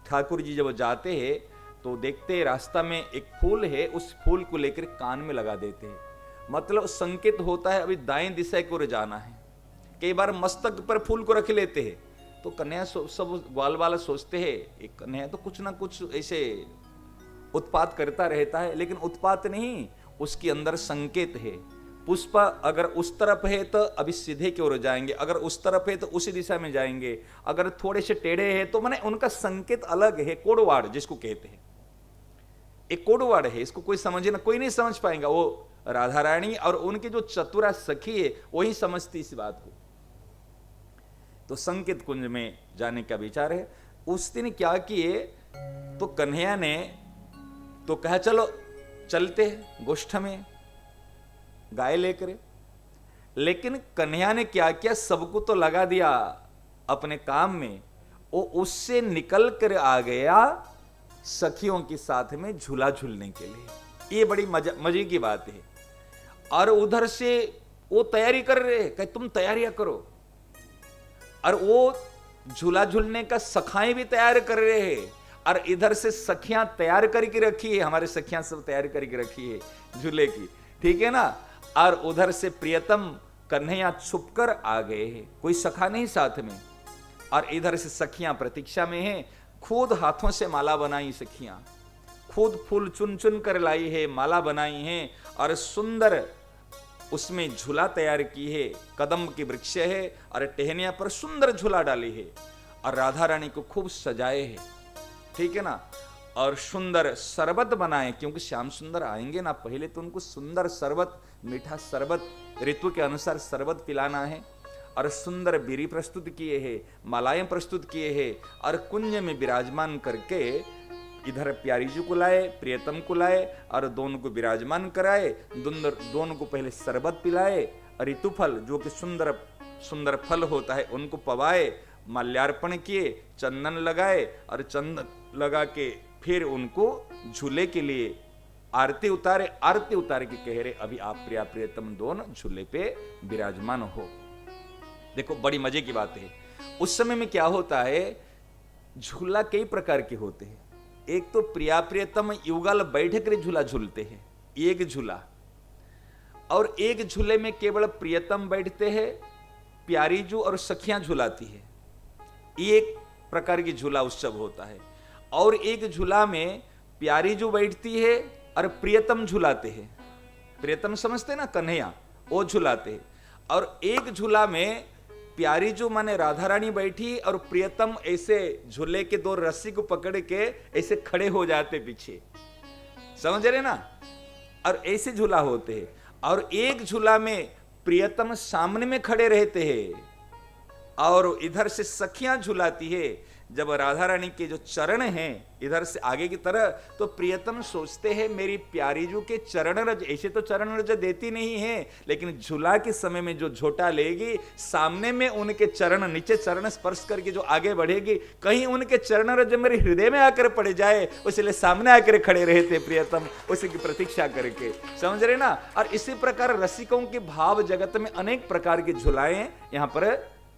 ठाकुर जी जब जाते हैं तो देखते हैं रास्ता में एक फूल है, उस फूल को लेकर कान में लगा देते हैं, मतलब संकेत होता है अभी दाएं दिशा की ओर जाना है। कई बार मस्तक पर फूल को रख लेते हैं, तो कन्हैया सब ग्वाल वाला सोचते हैं एक कन्हैया तो कुछ ना कुछ ऐसे उत्पात करता रहता है, लेकिन उत्पात नहीं, उसके अंदर संकेत है। पुष्प अगर उस तरफ है तो अभी सीधे की ओर जाएंगे, अगर उस तरफ है तो उसी दिशा में जाएंगे, अगर थोड़े से टेढ़े हैं तो माने उनका संकेत अलग है। कोडवाड़ जिसको कहते हैं, एक कोडवाड़ है, इसको कोई समझना, कोई नहीं समझ पाएगा। वो राधा रानी और उनकी जो चतुरा सखी है वही समझती इस बात को। तो संकेत कुंज में जाने का विचार है। उस दिन क्या किए, तो कन्हैया ने तो कहा चलो चलते हैं गोष्ठ में गाय लेकर। लेकिन कन्हैया ने क्या किया, सबको तो लगा दिया अपने काम में, वो उससे निकल कर आ गया सखियों के साथ में झूला झूलने के लिए। ये बड़ी मजे की बात है। और उधर से वो तैयारी कर रहे हैं, कहे तुम तैयारियां करो, और वो झूला झूलने का सखाएं भी तैयार कर रहे हैं, और इधर से सखियां तैयार करके रखी है, हमारे सखियां सब तैयार करके रखी है झूले की, ठीक है ना। और उधर से प्रियतम कन्हैया छुपकर आ गए हैं, कोई सखा नहीं साथ में, और इधर से सखियां प्रतीक्षा में हैं। खुद हाथों से माला बनाई सखियां, खुद फूल चुन चुन कर लाई है, माला बनाई है, और सुंदर उसमें झूला तैयार की है। कदम की वृक्ष है और टहनिया पर सुंदर झूला डाली है, और राधा रानी को खूब सजाए है, ठीक है ना। और सुंदर शरबत बनाए, क्योंकि श्याम सुंदर आएंगे ना, पहले तो उनको सुंदर शरबत, मीठा शरबत, ऋतु के अनुसार शरबत पिलाना है। और सुंदर बीरी प्रस्तुत किए हैं, मालाएं प्रस्तुत किए हैं, और कुंज में विराजमान करके इधर प्यारी जी को लाए, प्रियतम को लाए और दोनों को विराजमान कराए। दोनों को पहले शरबत पिलाए, ऋतुफल जो कि सुंदर सुंदर फल होता है उनको पवाए, माल्यार्पण किए, चंदन लगाए और चंदन लगा के फिर उनको झूले के लिए आरती उतारे। आरती उतार के कह रहे अभी आप प्रिया प्रियतम दोनों झूले पे विराजमान हो। देखो बड़ी मजे की बात है, उस समय में क्या होता है, झूला कई प्रकार के होते हैं। एक तो प्रिया प्रियतम युगल बैठ कर झूला झूलते हैं, एक झूला, और एक झूले में केवल प्रियतम बैठते हैं, प्यारी जू और सखियां झूलाती है, एक प्रकार की झूला उत्सव होता है। और एक झूला में प्यारी जू बैठती है और प्रियतम झूलाते हैं, प्रियतम समझते ना कन्हैया, वो झूलाते हैं। और एक झूला में प्यारी जो माने राधा रानी बैठी और प्रियतम ऐसे झूले के दो रस्सी को पकड़ के ऐसे खड़े हो जाते पीछे, समझ रहे ना, और ऐसे झूला होते हैं। और एक झूला में प्रियतम सामने में खड़े रहते हैं और इधर से सखियां झुलाती है। जब राधा रानी के जो चरण हैं इधर से आगे की तरह, तो प्रियतम सोचते हैं मेरी प्यारी जू के चरण रज, ऐसे तो चरण रज देती नहीं है, लेकिन झूला के समय में जो झोटा लेगी, सामने में उनके चरण, नीचे चरण स्पर्श करके जो आगे बढ़ेगी, कहीं उनके चरण रज मेरे हृदय में आकर पड़ जाए, इसलिए सामने आकर खड़े रहते प्रियतम उसी की प्रतीक्षा करके, समझ रहे ना। और इसी प्रकार रसिकों के भाव जगत में अनेक प्रकार के झुलाएं यहाँ पर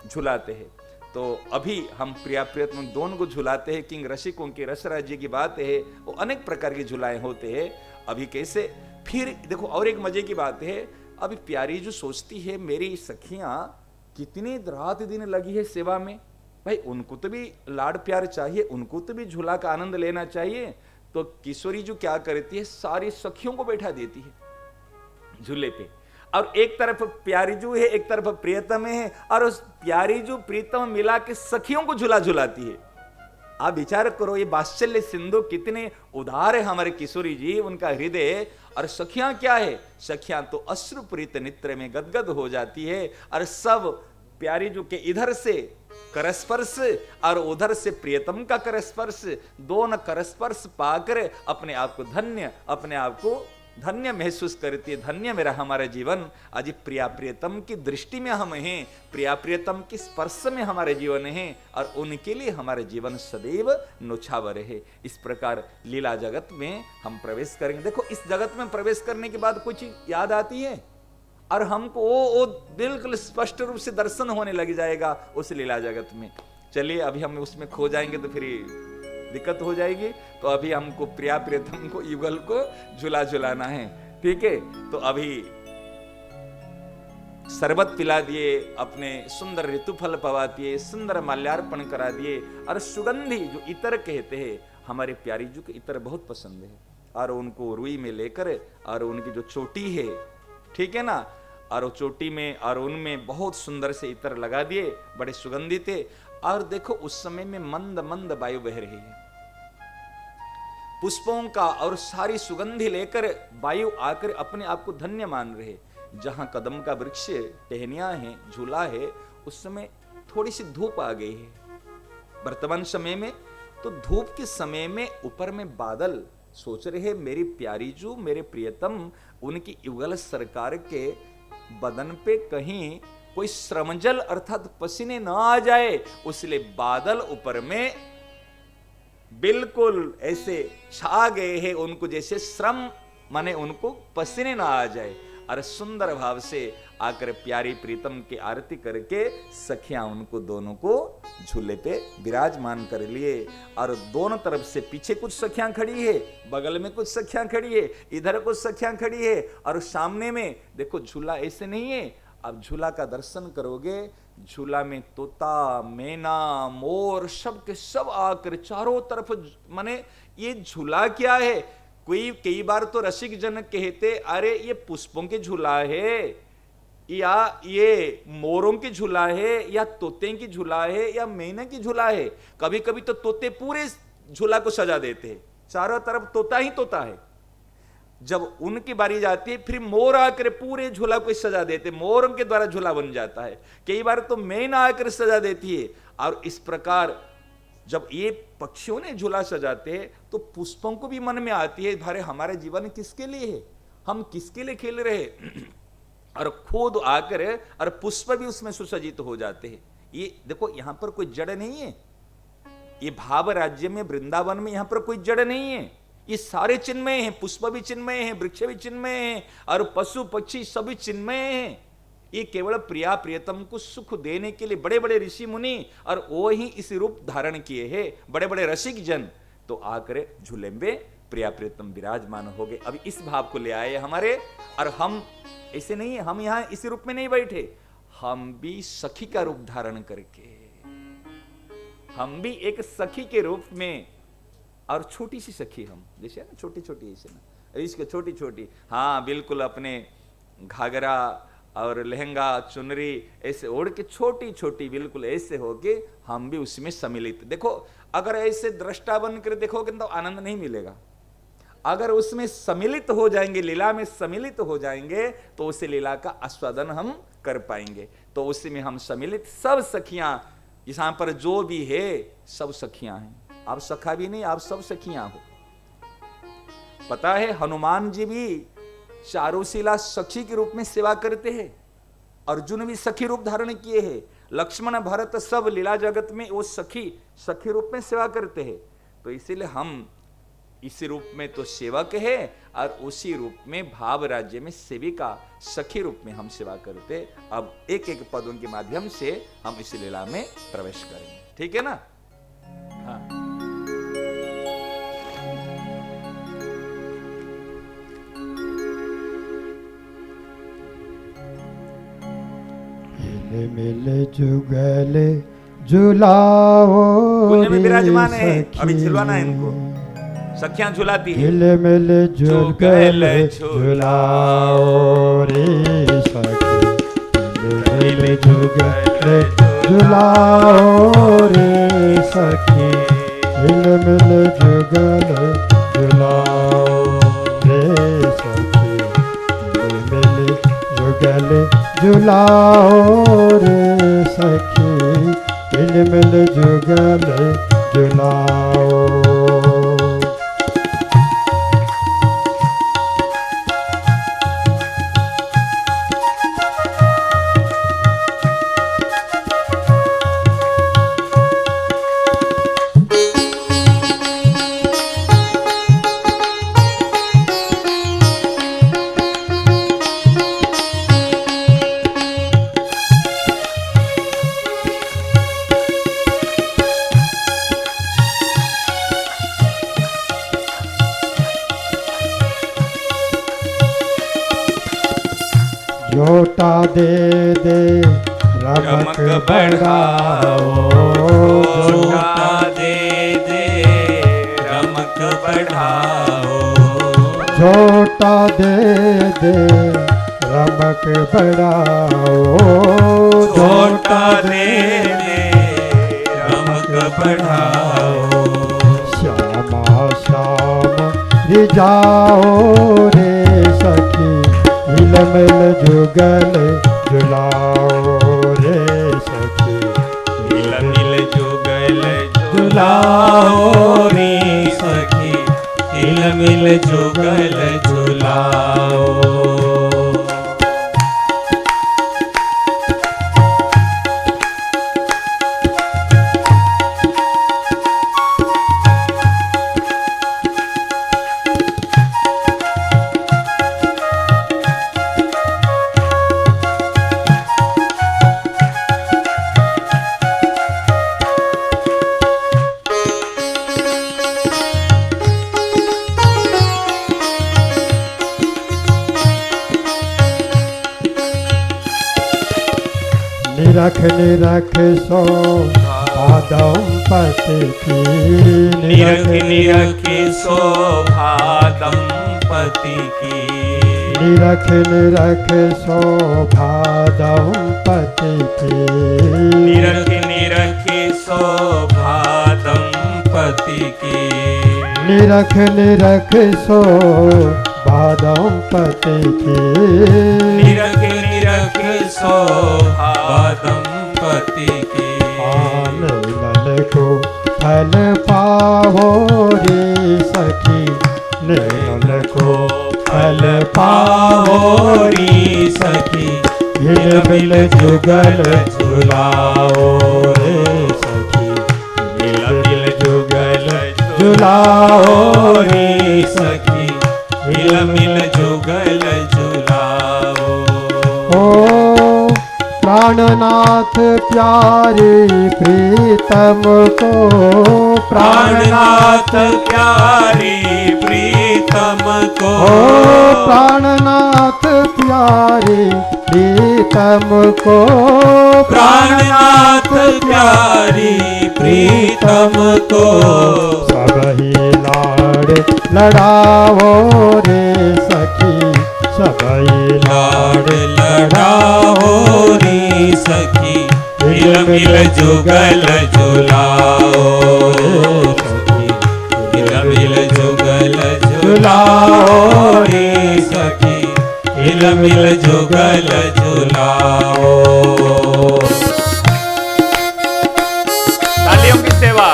झुलाते हैं। तो अभी हम प्रिया प्रियतम दोनों को झुलाते हैं। किंग रसिकों के रस राज्य की बात है, वो अनेक प्रकार की झुलाएं होते हैं। अभी कैसे, फिर देखो और एक मजे की बात है, अभी प्यारी जो सोचती है मेरी सखियां कितनी रात दिन लगी है सेवा में, भाई उनको तो भी लाड प्यार चाहिए, उनको तो भी झूला का आनंद लेना चाहिए। तो किशोरी जो क्या करती है, सारी सखियों को बैठा देती है झूले पे, और एक तरफ प्यारी जू है, एक तरफ प्रियतम है, और उस प्यारी जू प्रीतम मिला के सखियों को झूला झुलाती है। आप विचार करो, ये वात्सल्य सिंधु कितने उदार है हमारे किशोरी जी, उनका हृदय। और सखियां क्या है, सखियां तो अश्रुपूरित नेत्र में गदगद हो जाती है, और सब प्यारी जू के इधर से करस्पर्श और उधर से प्रियतम का करस्पर्श, दोनों करस्पर्श पाकर अपने आप को धन्य, अपने आप को धन्य महसूस करती है। धन्य मेरा हमारा जीवन, आज प्रिया प्रियतम की दृष्टि में हम हैं, प्रिया प्रियतम के स्पर्श में हमारे जीवन है, और उनके लिए हमारा जीवन सदैव नौछावर है। इस प्रकार लीला जगत में हम प्रवेश करेंगे। देखो इस जगत में प्रवेश करने के बाद कुछ याद आती है, और हमको वो बिल्कुल स्पष्ट रूप से दर्शन होने लग जाएगा उस लीला जगत में। चलिए अभी हम उसमें खो जाएंगे तो फिर दिक्कत हो जाएगी। तो अभी हमको प्रिया प्रियतम को युगल को झुला झुलाना है, ठीक है। तो अभी शरबत पिला दिए, अपने सुंदर ऋतुफल पवा दिए, सुंदर माल्यार्पण करा दिए, और सुगंधी जो इतर कहते हैं, हमारे प्यारी जी को इतर बहुत पसंद है, और उनको रुई में लेकर और उनकी जो चोटी है, ठीक है ना, और वो चोटी में और उनमें बहुत सुंदर से इतर लगा दिए, बड़े सुगंधित थे। और देखो उस समय में मंद मंद वायु बह रही है पुष्पों का, और सारी सुगंधि लेकर वायु आकर अपने आप को धन्य मान रहे। जहां कदम का वृक्ष, टहनियां हैं, झूला है, उस समय थोड़ी सी धूप आ गई है। वर्तमान समय में तो धूप के समय में ऊपर में बादल, सोच रहे मेरी प्यारी जू, मेरे प्रियतम, उनकी युगल सरकार के बदन पे कहीं कोई श्रमजल अर्थात पसीने न आ जाए, इसलिए बादल ऊपर में बिल्कुल ऐसे छा गए हैं, उनको जैसे श्रम माने उनको पसीने ना आ जाए। और सुंदर भाव से आकर प्यारी प्रीतम की आरती करके सखियां उनको दोनों को झूले पे विराजमान कर लिए। और दोनों तरफ से पीछे कुछ सखियां खड़ी है, बगल में कुछ सखियां खड़ी है, इधर कुछ सखियां खड़ी है, और सामने में देखो झूला ऐसे नहीं है। अब झूला का दर्शन करोगे, झूला में तोता, मैना, मोर सब के सब आकर चारों तरफ, माने ये झूला क्या है, कोई कई बार तो रसिक जन कहते अरे ये पुष्पों के झूला है, या ये मोरों की झूला है, या तोते की झूला है, या मैना की झूला है। कभी कभी तो तोते पूरे झूला को सजा देते हैं, चारों तरफ तोता ही तोता है। जब उनकी बारी जाती है फिर मोर आकर पूरे झूला को सजा देते, मोरों के द्वारा झूला बन जाता है। कई बार तो मैना आकर सजा देती है। और इस प्रकार जब ये पक्षियों ने झूला सजाते हैं तो पुष्पों को भी मन में आती है, भारे हमारे जीवन किसके लिए है, हम किसके लिए खेल रहे हैं, और खुद आकर और पुष्प भी उसमें सुसज्जित हो जाते हैं। ये देखो यहां पर कोई जड़ नहीं है, ये भाव राज्य में वृंदावन में यहां पर कोई जड़ नहीं है, ये सारे चिन्मय हैं, पुष्प भी चिन्मय हैं, वृक्ष भी चिन्मय हैं, और पशु पक्षी सभी चिन्मय हैं। ये केवल प्रिया प्रियतम को सुख देने के लिए बड़े बड़े ऋषि मुनि और वो ही इस रूप धारण किए हैं, बड़े बड़े रसिक जन तो आकर झूले में प्रिया प्रियतम विराजमान हो गए। अब इस भाव को ले आए हमारे, और हम ऐसे नहीं है, हम यहां इस रूप में नहीं बैठे, हम भी सखी का रूप धारण करके, हम भी एक सखी के रूप में, और छोटी सी सखी हम, जैसे ना छोटी छोटी ऐसे ना, इसके छोटी छोटी, हाँ बिल्कुल, अपने घाघरा और लहंगा चुनरी ऐसे ओढ़ के छोटी छोटी बिल्कुल ऐसे होके हम भी उसमें सम्मिलित। देखो अगर ऐसे दृष्टा बनकर देखोगे तो आनंद नहीं मिलेगा, अगर उसमें सम्मिलित हो जाएंगे, लीला में सम्मिलित हो जाएंगे तो उस लीला का आस्वादन हम कर पाएंगे। तो उसमें हम सम्मिलित सब सखियां, यहां पर जो भी है सब सखियां हैं, आप सखा भी नहीं, आप सब सखियां हो। पता है हनुमान जी भी चारुशिला सखी के रूप में सेवा करते हैं, अर्जुन भी सखी रूप धारण किए हैं, लक्ष्मण भरत सब लीला जगत में वो सखी रूप में सेवा करते हैं। तो इसीलिए हम इस रूप में तो सेवक है और उसी रूप में भाव राज्य में सेविका सखी रूप में हम सेवा करते। अब एक एक पदों के माध्यम से हम इस लीला में प्रवेश करेंगे, ठीक है ना। हाँ मिल जुगल झुलाओ कुंज में विराजमान है, अभी झुलवाना है इनको, सखियां झुलाती है। मिल मिल जुगल झुलाओ रे सखी, मिल मिल जुगल झुलाओ रे सखी, मिल मिल जुगल झुलाओ रे सखी, मिल मिल जुगल झुलाओ रे सखी, मिल मिल जुगल झुलाओ। झोटा दे दे रमक बढ़ाओ, झोटा दे दे रमक बढ़ाओ, झोटा दे दे रमक बढ़ाओ, झोटा दे दे रमक बढ़ाओ। श्यामा श्याम रिझाओ रे सखी, मिल मिल जुगल झुलाओ रे सखी, मिल मिल जुगल झुलाओ रे सखी, मिल मिल जुगल झुलाओ। निरख निरख सो दंपति की, निरख निरख शोभा दंपति की, निरख निरख शोभा दंपति की, निरख निरख शोभा दंपति की, निरख निरख शोभा दंपति की, निरख निरख शोभा दंपति की। आन लल को फल पावो रे सखी, निर्मल को फल पावो री सखी, हिल मिल जुगल झुलाओ रे सखी, मिल मिल जुगल झुलाओ रे सखी, मिल मिल जुगल झुलाओ। ओ प्राणनाथ प्यारे प्रीतम को, प्राणनाथ प्यारे प्रीतम को, ओ प्राणनाथ प्यारे प्रीतम को, प्राणनाथ प्यारी प्रीतम को, सबही लाड़ लड़ावो रे सखी, सबही लाड लड़ाओ रे सखी, मिल मिल जुगल झुलाओ रे सखी, मिल मिल जुगल झुलाओ रे सखी, मिल मिल जुगल झुलाओ। तालियों की सेवा।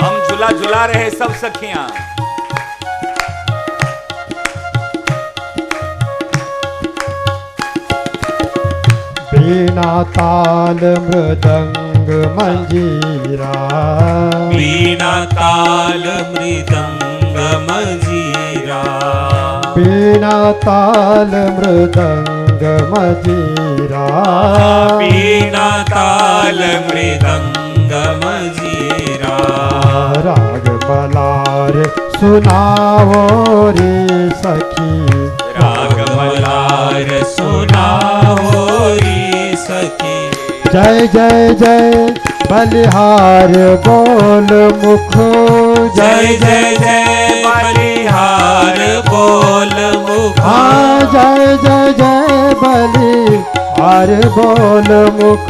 हम झूला झुला रहे सब सखियां, वीणा ताल मृदंग मंजीरा, वीणा ताल मृदंग मंजीरा, वीणा ताल मृदंग मंजीरा, वीणा ताल मृदंग मंजीरा, राग मलार सुनावो रे सखी, राग मलार सुनाओ रे सखी, जय जय जय बलिहार बोल मुख, जय जय जय बलिहार बोल मुख, हाँ जय जय जय बलिहार बोल मुख,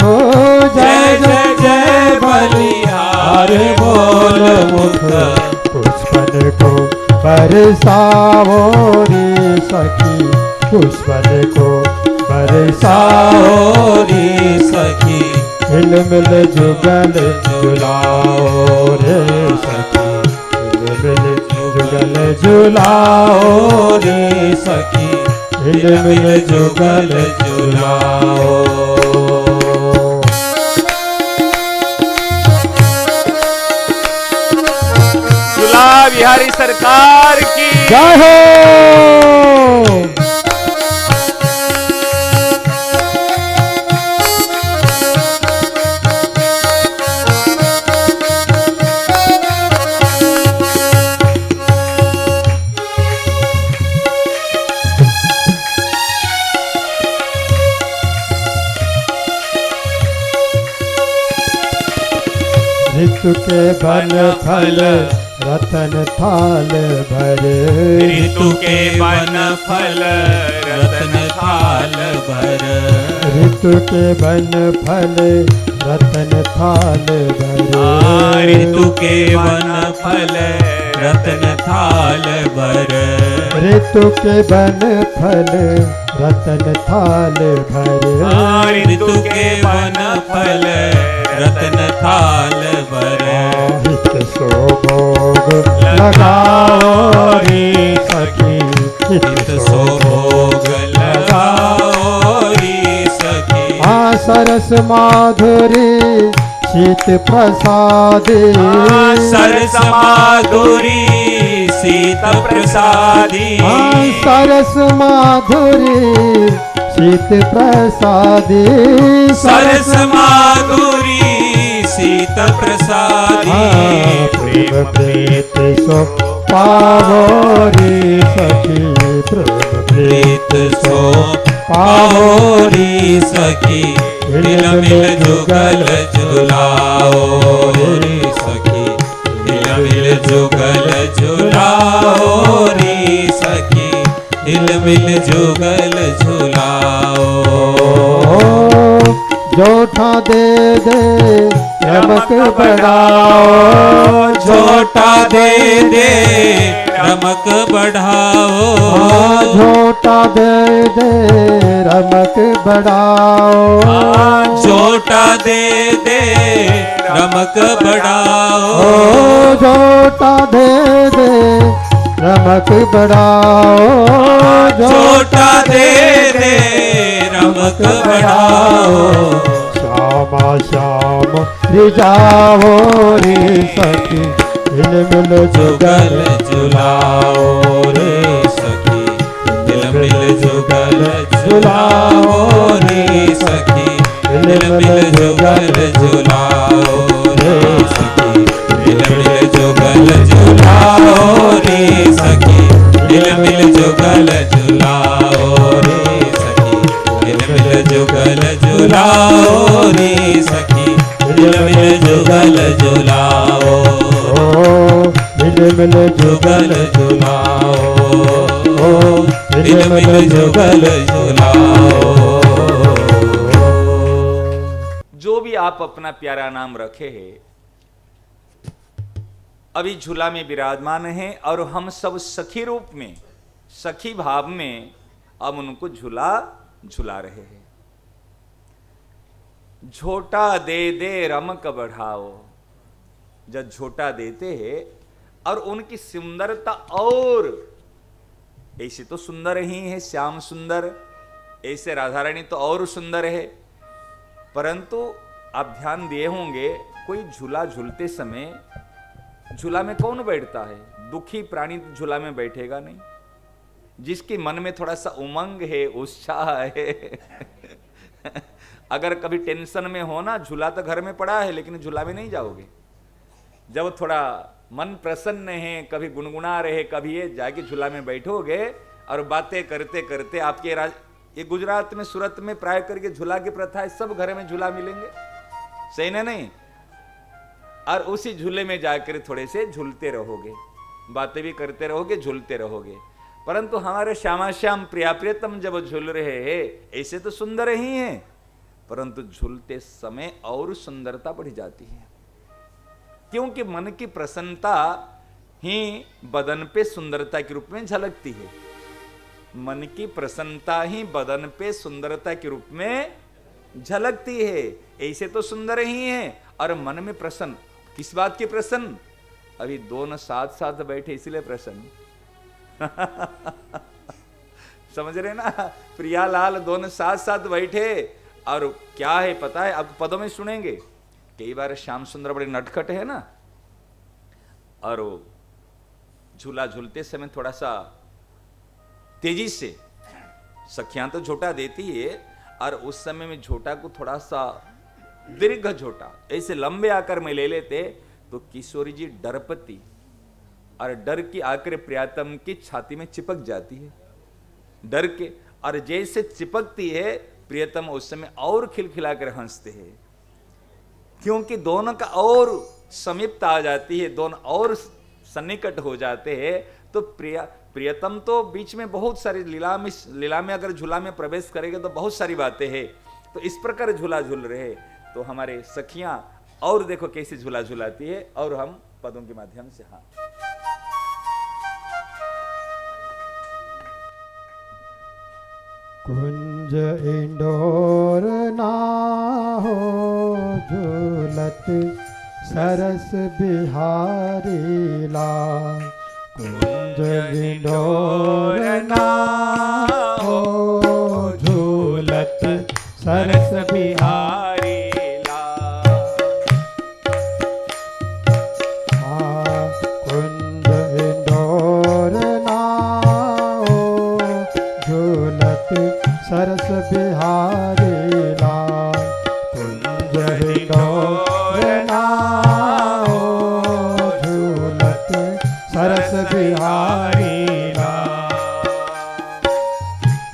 जय जय जय बलिहार बोल मुख, पुष्पन को बरसावो रे सखी, पुष्पन को बरसाओ साओ रे सखी, हिल मिल जुगल झुलाओ रे सखी, हिल मिल जुगल झुलाओ रे सखी, हिल मिल जुगल झुलाओ। झूला बिहारी सरकार की। जय हो। ऋतु के बन फल रतन थाल भरे, ऋतु के वन फल रतन थाल भर, ऋतु के बन फल रतन थाल भरे, ऋतु के वन फल रतन थाल भर, ऋतु के बन फल रतन थाल भरे, ऋतु के वन फल रतन थाल भर, हित सो भोग लगाओ रे सखी, हित सो भोग लगाओ रे सखी, हाँ सरस माधुरी शीत प्रसादे, सरस माधुरी सीत प्रसादी, हाँ सरस माधुरी शीत प्रसादे, सरस माधुरी सीत प्रसादी, हाँ प्रेम प्रीत सो पावो रे सखी, प्रेम प्रीत सो पाओ रे सखी, मिल मिल जुगल झुलाओ रे सखी, मिल मिल जुगल झुलाओ रे सखी, मिल मिल जुगल झुलाओ। जोठा दे दे रमक बढ़ाओ, झोटा दे दे रमक बढ़ाओ, झोटा दे दे रमक बढ़ाओ, झोटा दे दे रमक बढ़ाओ, झोटा दे दे रमक बढ़ाओ, झोटा दे दे रमक बढ़ाओ, श्यामा श्याम रिझाओ रे सखी, मिल मिल जुगल झुलाओ रे सखी, मिल मिल जुगल झुलाओ रे सखी, मिल मिल जुगल झुलाओ रे सखी, मिल मिल जुगल झुलाओ रे सखी, मिल मिल जुगल झुलाओ रे सखी, मिल मिल जुगल झुलाओ रे सखी, मिल मिल जुगल झुलाओ, मिल मिल जुगल झुलाओ, मिल मिल जुगल झुलाओ। जो भी आप अपना प्यारा नाम रखे हैं अभी झूला में विराजमान है और हम सब सखी रूप में, सखी भाव में अब उनको झूला झुला रहे हैं। झोटा दे दे रमक बढ़ाओ, जब झोटा देते हैं और उनकी सुंदरता, और ऐसे तो सुंदर ही है श्याम सुंदर, ऐसे राधा रानी तो और सुंदर है, परंतु आप ध्यान दिए होंगे कोई झूला झूलते समय झूला में कौन बैठता है? दुखी प्राणी झूला में बैठेगा नहीं। जिसके मन में थोड़ा सा उमंग है, उत्साह है अगर कभी टेंशन में हो ना, झूला तो घर में पड़ा है लेकिन झूला में नहीं जाओगे। जब थोड़ा मन प्रसन्न है, कभी गुनगुना रहे, कभी ये जाके झूला में बैठोगे और बातें करते करते आपके ये गुजरात में, सूरत में प्राय करके झूला की प्रथा है, सब घर में झूला मिलेंगे, सही ना? नहीं। और उसी झूले में जाकर थोड़े से झूलते रहोगे, बातें भी करते रहोगे, झूलते रहोगे। परंतु हमारे श्यामा श्याम प्रिया प्रियतम जब झूल रहे हैं, ऐसे तो सुंदर ही हैं, परंतु झूलते समय और सुंदरता बढ़ जाती है, क्योंकि मन की प्रसन्नता ही बदन पे सुंदरता के रूप में झलकती है। मन की प्रसन्नता ही बदन पे सुंदरता के रूप में झलकती है। ऐसे तो सुंदर ही है और मन में प्रसन्न, किस बात की प्रसन्न? अभी दोनों साथ साथ बैठे इसलिए प्रसन्न समझ रहे ना? प्रियालाल दोनों साथ साथ बैठे, और क्या है पता है? अब पदों में सुनेंगे, कई बार श्याम सुंदर बड़े नटखट है ना, और झूला झूलते समय थोड़ा सा तेजी से, सखियां तो झोटा देती है, और उस समय में झोटा को थोड़ा सा दीर्घ झोटा ऐसे लंबे आकार में ले लेते तो किशोरी जी डरपति, और डर की आकर प्रियतम की छाती में चिपक जाती है डर के, और जैसे चिपकती है प्रियतम उस समय और खिलखिला कर हंसते हैं, क्योंकि दोनों का और समीपता आ जाती है, दोनों और सन्निकट हो जाते हैं। तो प्रियतम तो बीच में बहुत सारी लीला में अगर झूला में प्रवेश करेंगे तो बहुत सारी बातें हैं। तो इस प्रकार झूला झूल रहे तो हमारे सखियां और देखो कैसे झूला झूलाती है, और हम पदों के माध्यम से हाँ कुंज इंडोर ना हो झूलत सरस बिहारी लाल, कुंज इंडोर ना हो झूलत सरस बिहारी लाल, कुंज इंडोर ना हो झूलत सरस बिहारी लाल, कुंज इंडोर ना हो झूलत सरस बिहारी लाल,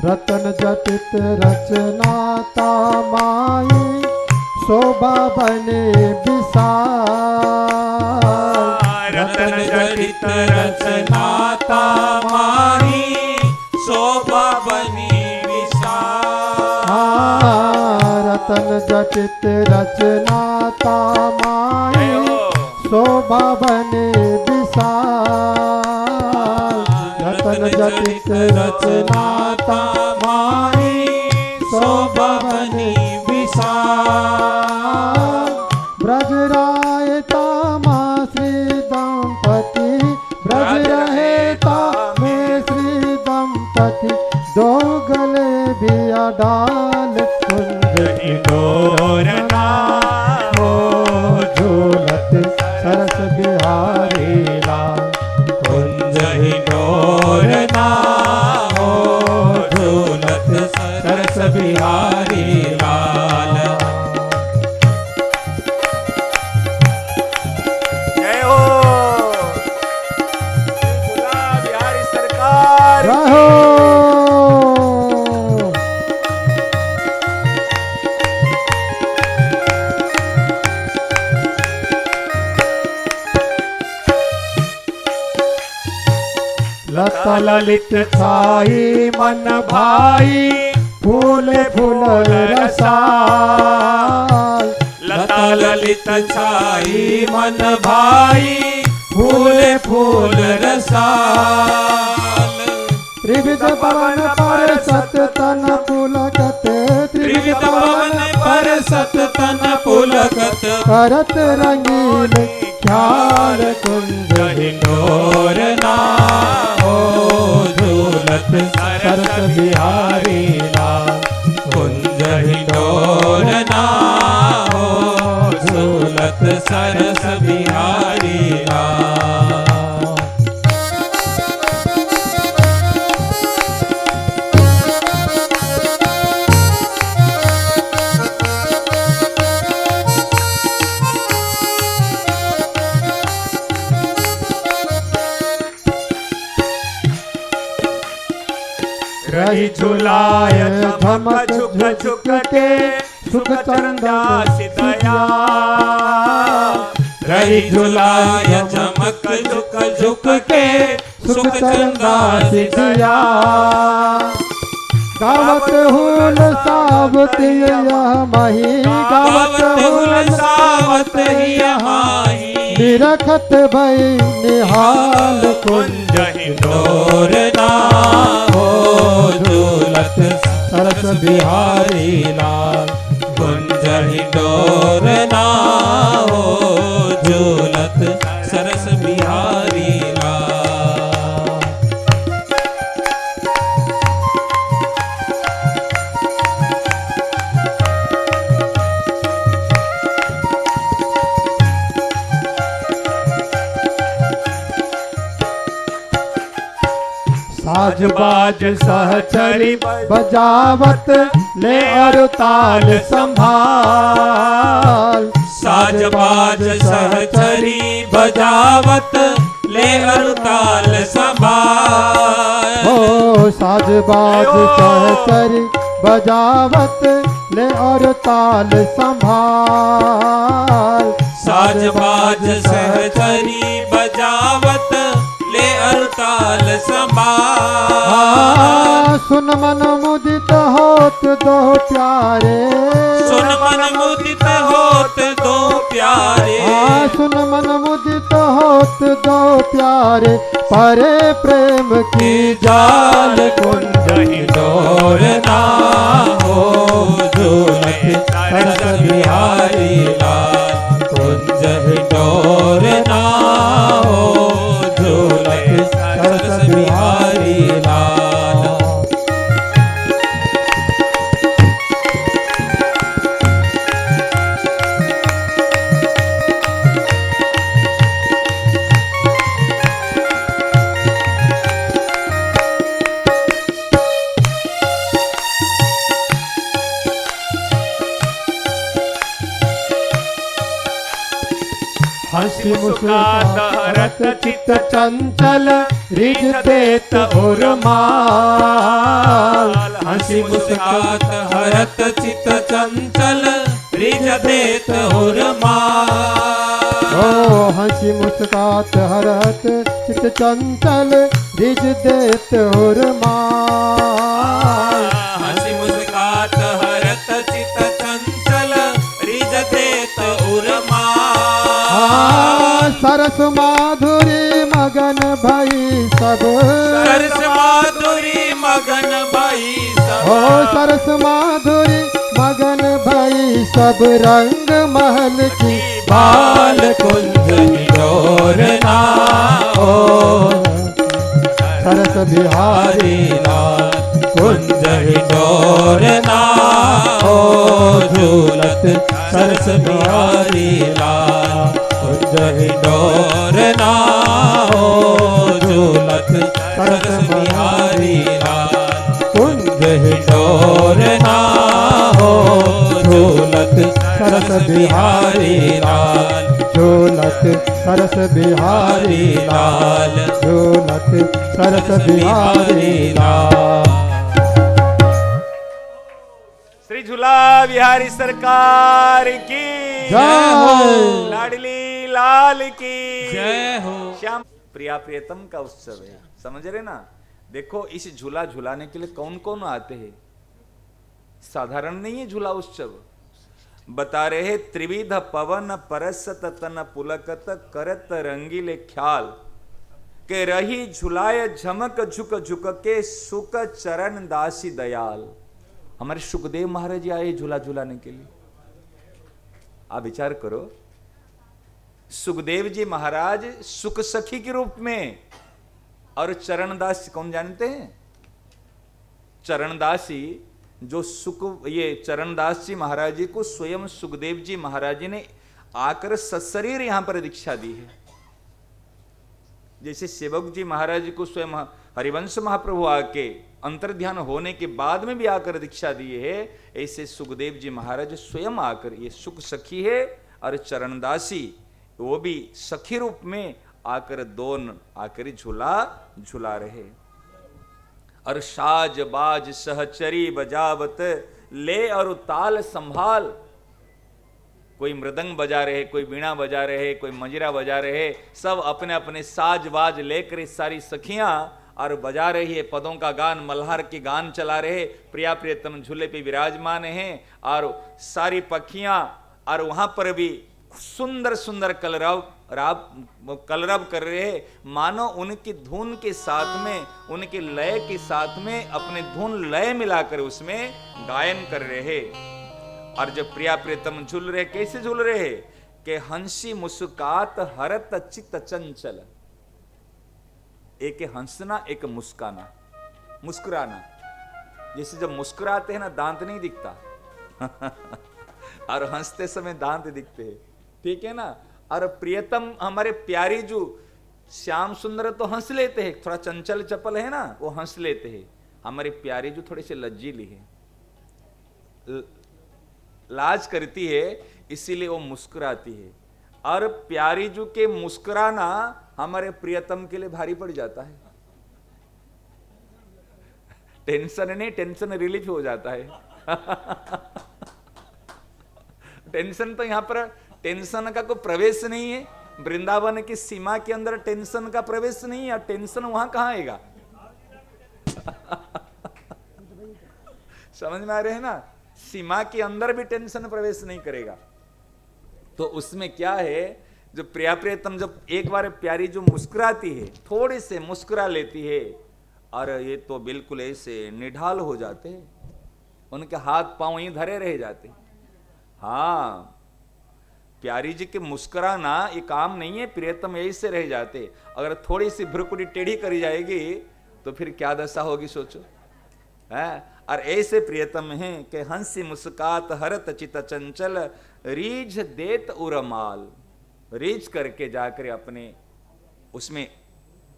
रतन जटित रचना तामाई शोभा बने विशाल, रतन जटित रचना तामारी शोभा बनी विशाल, रतन जटित रचनाता माई शोभा बने विशाल रतन जटित रचनाता माई शोभा बनी विशाल ब्रजराय तामा श्री दंपति ब्रज रहे तामे श्री दंपति दो गले बिया डाल कुंज डोरना हो झूलत सरस बिहारी लाल कुंज डोरना हो झूलत सरस बिहारी लाल। जय हो झूला बिहारी सरकार रहो लता ललित छाई मन भाई फूल फूल रसाल लता ललित छाई मन भाई फूल फूल रसाल त्रिविध पवन पर सत तन पुलकत त्रिविध पवन पर सत तन पुलकत करत रंगीन ख्याल कुंज डोरना हो झूलत सरस बिहारी लाल कुंज डोरना हो झूलत सरस बिहारी लाल। रही झुलाय झमक झुक झुक के सुख चंदा सिदया रही झुलाय चमक झुक झुक के सुख चंदा सिदिया गावत हुल सावत यह मही गावत हुल सावत ही माही निरखत भई निहाल कुंज डोरना हो झूलत सरस बिहारी लाल कुंज डोरना हो झूलत सरस बिहारी लाल। साज बाज सहचरी बजावत ले और ताल संभाल साज बाज सहचरी बजावत ले ताल संभाल हो साज बाज सहचरी बजावत ले और ताल संभाल साज बाज सहचरी बजावत ले ताल संभाल सुन मन मुदित होत दो प्यारे सुन मन मुदित होत दो प्यारे सुन मन मुदित होत दो प्यारे परे प्रेम की जाल कुंज डोरना हो झूलत सरस बिहारी लाल कुंज डोरना हो झूलत सरस बिहारी लाल। हंसी मुस्कुरात हरत चित चंचल रिझ देत उर्माल हंसी मुस्कात हरत चित चंचल रिझ देत उर्माल ओ हंसी मुस्कात हरत चित चंचल रिझ देत उर्माल हंसी मुस्कात हरत चित चंचल सरस माधुरी मगन भई सब, सरस माधुरी मगन भई सब, ओ सरस माधुरी मगन भई सब, रंग महल की बाल कुंज डोरना ओ सरस बिहारी लाल कुंज डोरना ओ झूलत सरस बिहारी लाल कुंज डोरना ओ झूलत सरस बिहारी लाल कुंज डोरना ओ झूलत सरस बिहारी लाल झूलत सरस बिहारी लाल झूलत सरस बिहारी लाल। श्री झूला बिहारी सरकार की जय हो। लाडली लाल की जय हो। श्याम प्रिया प्रियतम का उत्सव है, समझ रहे ना। देखो इस झूला झूलाने के लिए कौन कौन आते हैं, साधारण नहीं है झूला उत्सव। बता रहे त्रिविध पवन परसत तन पुलकत करत रंगीले ख्याल के रही झुलाय झमक झुक झुक के सुख चरण दासी दयाल। हमारे सुखदेव महाराज जी आए झूला झूलाने के लिए। आप विचार करो, सुखदेव जी महाराज सुख सखी के रूप में, और चरणदास कौन जानते हैं? चरणदासी जो सुख, ये चरणदास जी महाराज जी को स्वयं सुखदेव जी महाराज जी ने आकर सशरीर यहां पर दीक्षा दी है। जैसे सेवक जी महाराज जी को स्वयं हरिवंश महाप्रभु आके अंतर ध्यान होने के बाद में भी आकर दीक्षा दिए है, ऐसे सुखदेव जी महाराज स्वयं आकर, ये सुख सखी है और चरणदासी वो भी सखी रूप में आकर दोन आकर झूला झूला रहे। और साज बाज सहचरी बजावत ले और ताल संभाल, कोई मृदंग बजा रहे, कोई वीणा बजा रहे, कोई मंजीरा बजा रहे, सब अपने अपने साज बाज लेकर सारी सखियां और बजा रही है पदों का गान, मल्हार के गान चला रहे। प्रिया प्रियतम झूले पे विराजमान हैं और सारी पखियां, और वहां पर भी सुंदर सुंदर कलरव कर रहे हैं, मानो उनकी धुन के साथ में, उनके लय के साथ में अपने धुन लय मिलाकर उसमें गायन कर रहे हैं। और जब प्रिया प्रियतम झूल रहे, कैसे झूल रहे हैं कि हंसी मुस्कात हरत चित चंचल। एक हंसना, एक मुस्काना, मुस्कुराना। जैसे जब मुस्कुराते हैं ना, दांत नहीं दिखता और हंसते समय दांत दिखते हैं, ठीक है ना। और प्रियतम हमारे प्यारी जो श्याम सुंदर तो हंस लेते हैं, थोड़ा चंचल चपल है ना, वो हंस लेते हैं। हमारे प्यारी जो थोड़े से लज्जीली है, लाज करती है, इसीलिए वो मुस्कुराती है। और प्यारी जो के मुस्कुराना हमारे प्रियतम के लिए भारी पड़ जाता है। टेंशन नहीं, टेंशन रिलीफ हो जाता है टेंशन तो यहां पर, टेंशन का कोई प्रवेश नहीं है। वृंदावन की सीमा के अंदर टेंशन का प्रवेश नहीं है, टेंशन वहां कहां आएगा समझ में आ रहे हैं ना। सीमा के अंदर भी टेंशन प्रवेश नहीं करेगा। तो उसमें क्या है, जो प्रिया प्रियतम जब एक बार प्यारी जो मुस्कुराती है, थोड़ी से मुस्कुरा लेती है, और ये तो बिल्कुल ऐसे निढाल हो जाते हैं, उनके हाथ पांव ही धरे रह जाते। हाँ, प्यारी जी के मुस्कुराना ये काम नहीं है, प्रियतम ऐसे रह जाते। अगर थोड़ी सी भ्रुकुटी टेढ़ी करी जाएगी तो फिर क्या दशा होगी सोचो, है। और ऐसे प्रियतम हैं कि हंसी मुस्कात हरत चित चंचल रीझ देत उरमाल। रीझ करके जाकर अपने उसमें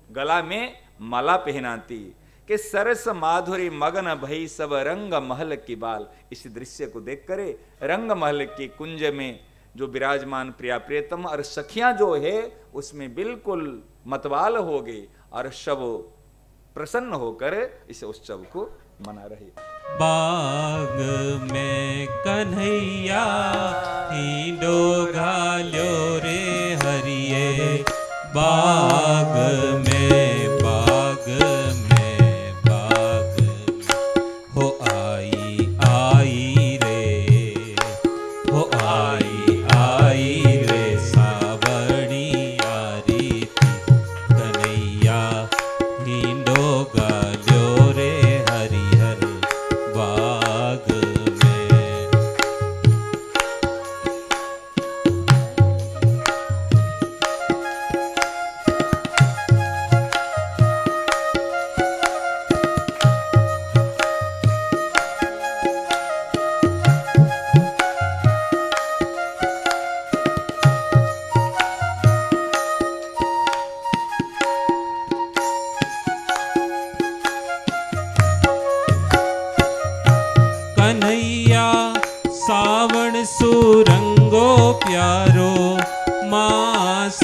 गला में माला पहनाती कि सरस माधुरी मगन भई सब रंग महल की बाल। इस दृश्य को देख करे रंग महल के कुंज में जो विराजमान प्रिया प्रियतम और सखियां जो है उसमें बिल्कुल मतवाल हो गई, और सब प्रसन्न होकर इस उत्सव को मना रही। बाग में कन्हैया हींडो घाल्यो रे हरिये, बाग में बाग में बाग हो आई आई रे, हो आई आई रे सावणिया गाल्यो रे हरिहर बाग में। कन्हैया सावण सुरंगो प्यारो मास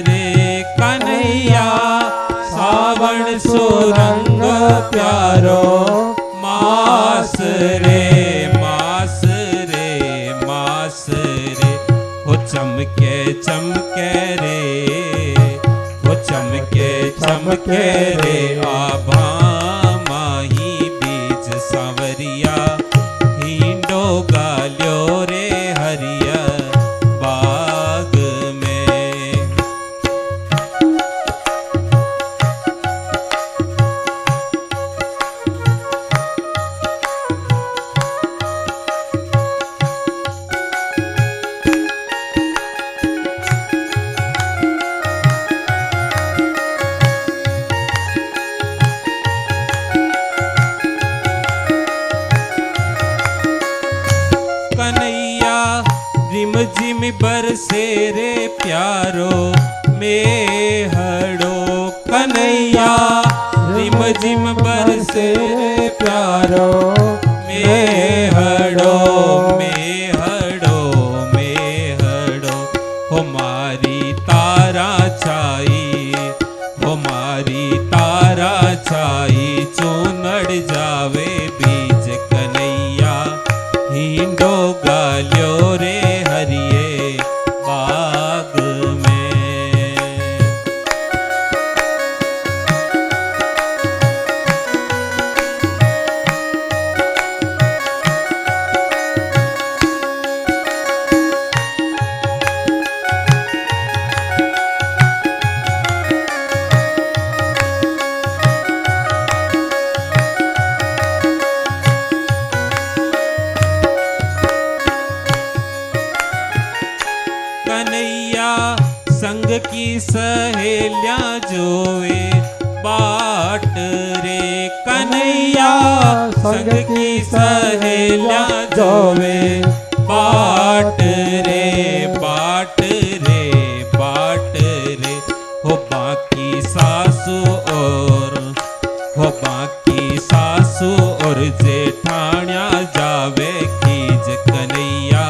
रे, कन्हैया सावण सुरंग प्यारो मास रे, मास रे, मास रे। हो चमके चमके रे, हो चमके चमके रे, आभा माही बीज सांवरिया हिंडो गाल्यो रे हरियर बाग में। कन्हैया रिम झिम बरसे रे प्यारो मेहड़ो, कन्हैया रिम झिम बरसे रे प्यारो मेहड़ो, मेहड़ो, मेहड़ो। हो मारी तारा छाई, हो मारी तारा छाई, चूनड़ जावे बीज कन्हैया हिंडो गाल्यो रे हरिये बाग में। कन्हैया संग की सहेलियां जोवे बाट रे, कन्हैया संग की सहेलियां जोवे बाट रे, बाट रे, बाट रे। हो बाकी सासू और, हो बाकी सासू और जेठाण्या जावे खीज कन्हैया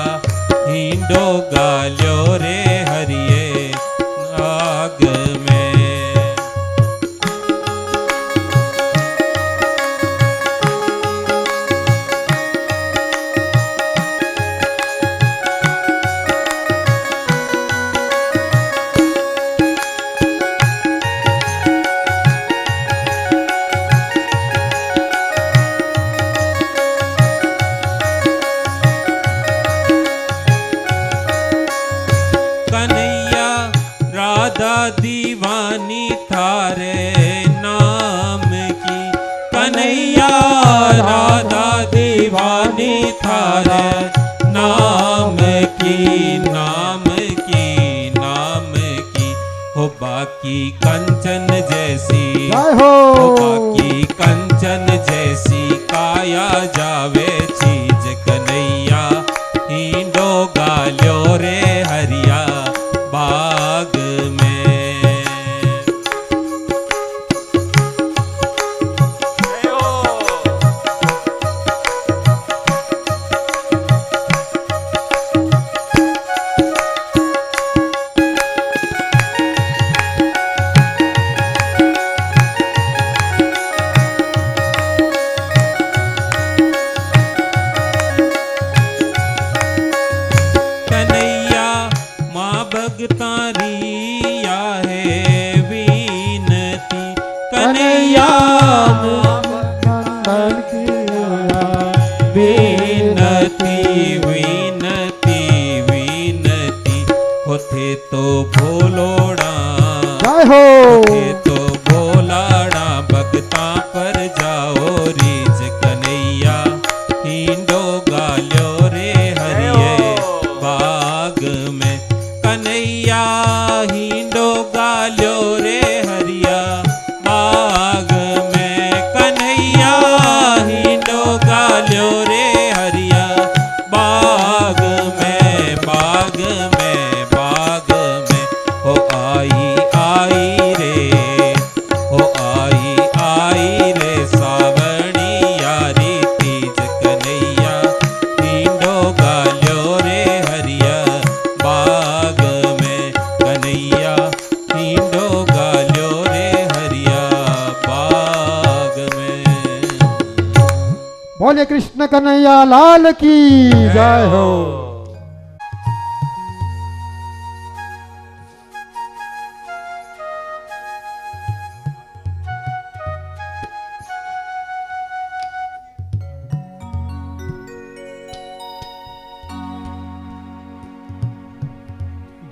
हिंडो गाल्यो रे हरिये बाग में। कन्हैया राधा दीवानी थारे नाम की, कन्हैया राधा दीवानी थारे नाम की, नाम की, नाम की। हो बाकी कंचन जैसी, जय हो। बाकी कंचन जैसी काया जावे चीज कन्हैया हिंडो गाल्यो रे हरिया बाग में। भगतारिया है विनती कन्हैया नंदन की विनती विनती विनती होते तो भोलोड़ा जय हो होते तो भोलाड़ा भगता पर जाओ रीज कन्हैया हींडो गाल्यो रे हरिये बाग में कन्हैया हींडो गाल्यो रे हरिया बाग में कन्हैया हींडो गाल्यो रे हरिया बाग में बाग में बाग में हो आई आई रे हो आई रे सावणी यारी तीज कन्हैया हींडो गाल्यो रे हरिया बाग में कन्हैया हींडो गाल्यो रे हरिया बाग में। बोले कृष्ण कन्हैया लाल की जय हो।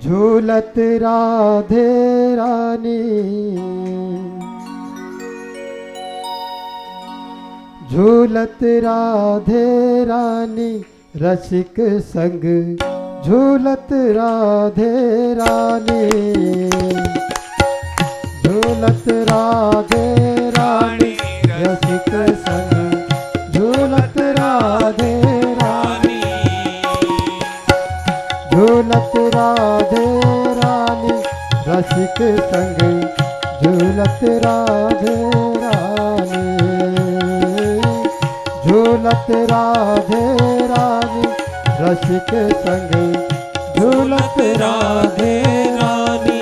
झूलत राधे रानी झूलत राधे रानी रसिक संग झूलत राधे रानी झूलत राधे रानी रसिक संग झूलत राधे रानी झूलत राधे रानी रसिक संग झूलत राधे रानी झूलत राधे रानी रसिक संग झूलत राधे रानी।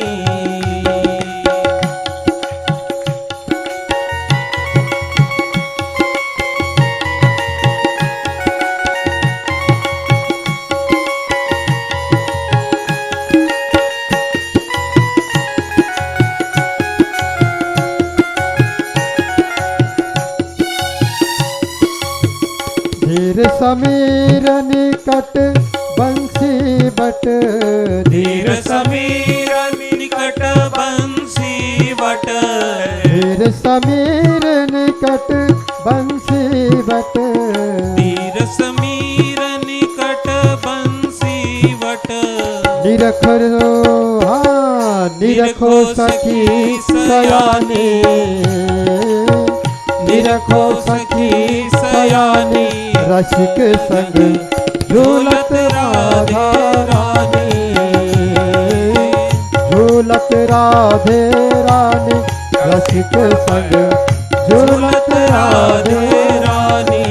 धीर समीर निकट बंसी बट धीर समीर निकट बंसी बट धीर समीर निकट बंसी बट धीर समीर निकट बंसी बट निरखो हाँ निरखो सखी सयानी निरखो सखी सयानी रसिक संग झूलत राधा रानी झूलत राधे रानी रसिक संग झूलत राधे रानी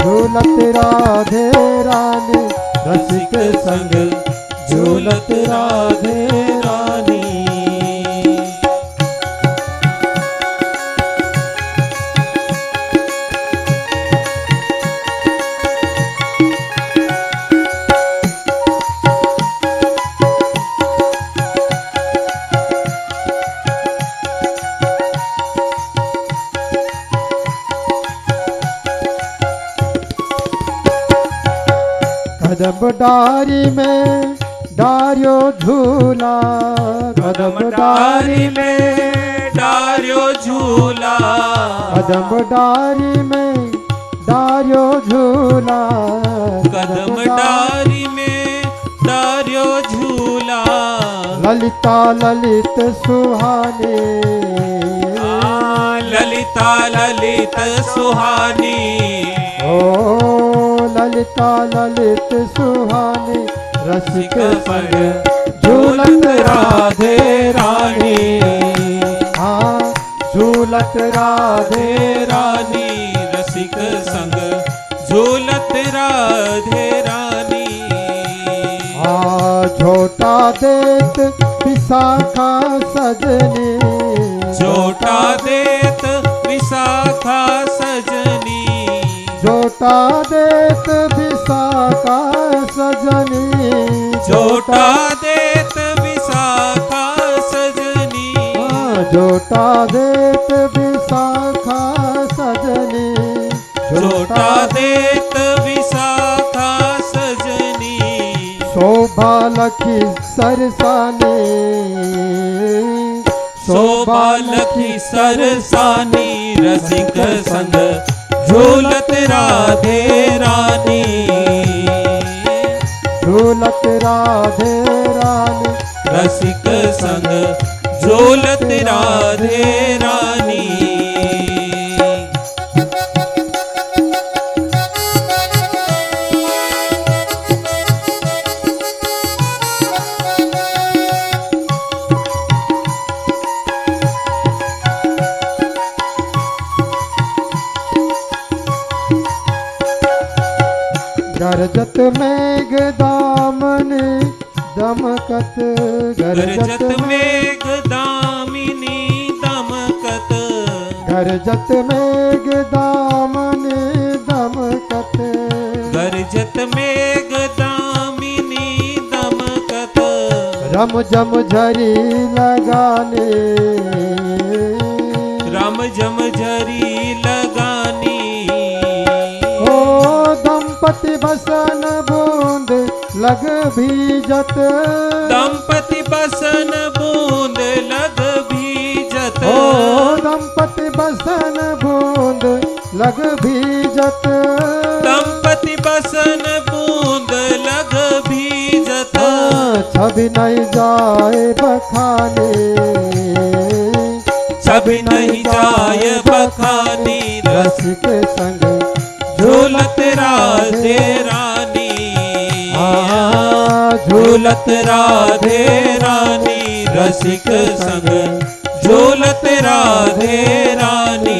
झूलत राधे रानी रसिक संग झूलत राधे रानी। कदम डारी में डारियो झूला कदम डारी में डारियो झूला कदम डारी में डारियो झूला कदम डारी में डारियो झूला ललिता ललित सुहाने ललिता ललित सुहानी ओ ललिता ललित सुहाने रसिक संग झूलत राधे रानी हाँ झूलत राधे रानी रसिक संग झूलत राधे रानी झोटा देत विशाखा सजनी झोटा देत विशाखा सजनी झोटा देत विशाखा सजनी झोटा देत विशाखा सजनी झोटा देत विशाखा सजनी झोटा देत विशाखा सजनी शोभा लखी सरसाने शोभा लखी सरसानी, रसिक संग झूलत राधे रानी। झूलत राधे रानी, रसिक संग झूलत राधे रानी। गरजत मेघ दामनी दमकत, गरजत मेघ दामिनी दमकत, गरजत मेघ दामनी दमकत, गरजत मेघ दामिनी दमकत, रम जम झरी लगाने, रम जम झरी लगानी। हो दंपति बसन बूंद लग भीजत, दंपति बसन बूंद लग भीजत, हो दंपति बसन बूंद लग भीजत, दंपति बसन बूंद लग भीजत, छवि नहीं जाए बखाने, छवि नहीं जाय बखानी। रसिक संग झूलत राधे रानी, झूलत राधे रानी, रसिक संग झूलत राधे रानी।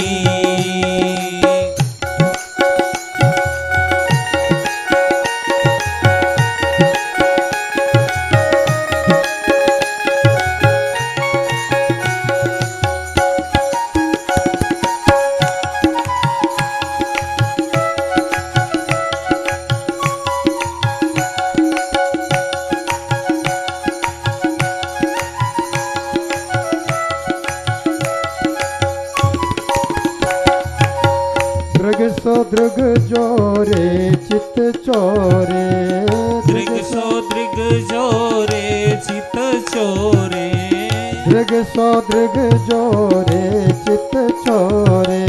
दृग सो दृग जोरे चित चोरे, दृग सो दृग जोरे चित चोरे, दृग सो दृग जोरे चित चोरे,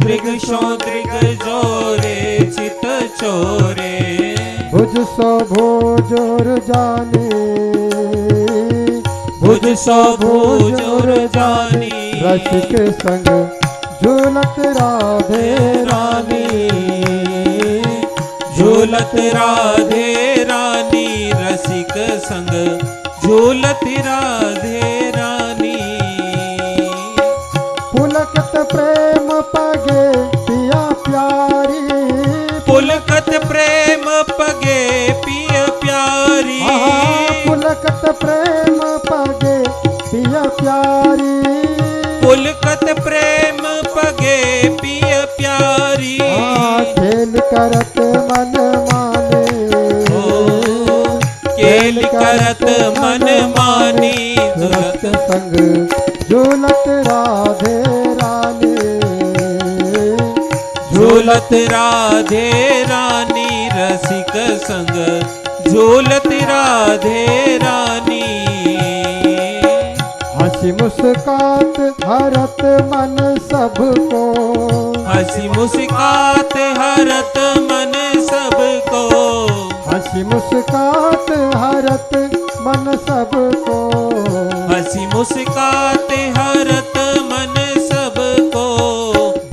दृग सो दृग जोरे चित चोरे, भुज सो भोजोर जाने, भुज सो भोजोर जानी। रसिक संग झूलत राधे रानी, झूलत राधे रानी, रसिक संग झूलत राधे रानी। पुलकत प्रेम पगे पिया प्यारी, पुलकत प्रेम पगे पिय प्यारी, पुलकत प्रेम पगे पिया प्यारी, पुलकत प्रेम पगे पिय प्यारी। खेल करत मन माने, खेल करत मन मानी। रसिक संग झूलत राधे रानी, झूलत राधे रानी, रसिक संग झूलत राधे रानी। हंसी मुस्कात हरत मन सबको, हंसी मुस्कात हरत मन सबको, हंसी मुस्कात हरत मन सबको, हंसी मुस्कात हरत मन सबको।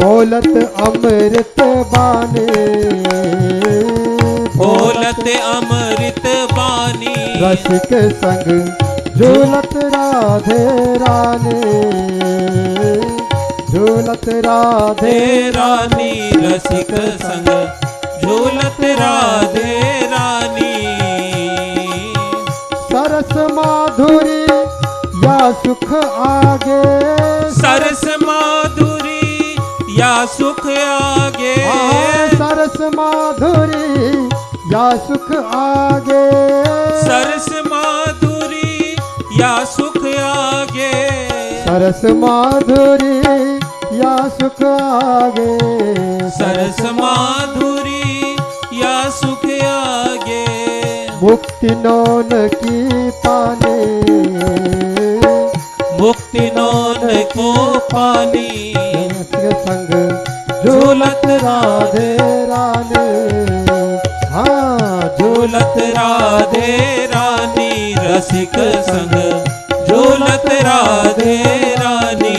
बोलत अमृत बानी, बोलत अमृत बानी। रसिक संग झूलत राधे रानी, झूलत राधे हे रानी, रसिक संग झूलत राधे रानी। सरस माधुरी या सुख आगे, सरस माधुरी या सुख आगे, सरस माधुरी या सुख आगे, सरस माधुरी या सुख आगे, सरस माधुरी या सुख आगे, सरस माधुरी या सुख आगे। मुक्ति नौन की पाने, मुक्ति नौन को पानी के संग झूलत राधे रानी, हाँ झूलत राधे रानी रसिक संग झूलत राधे रानी,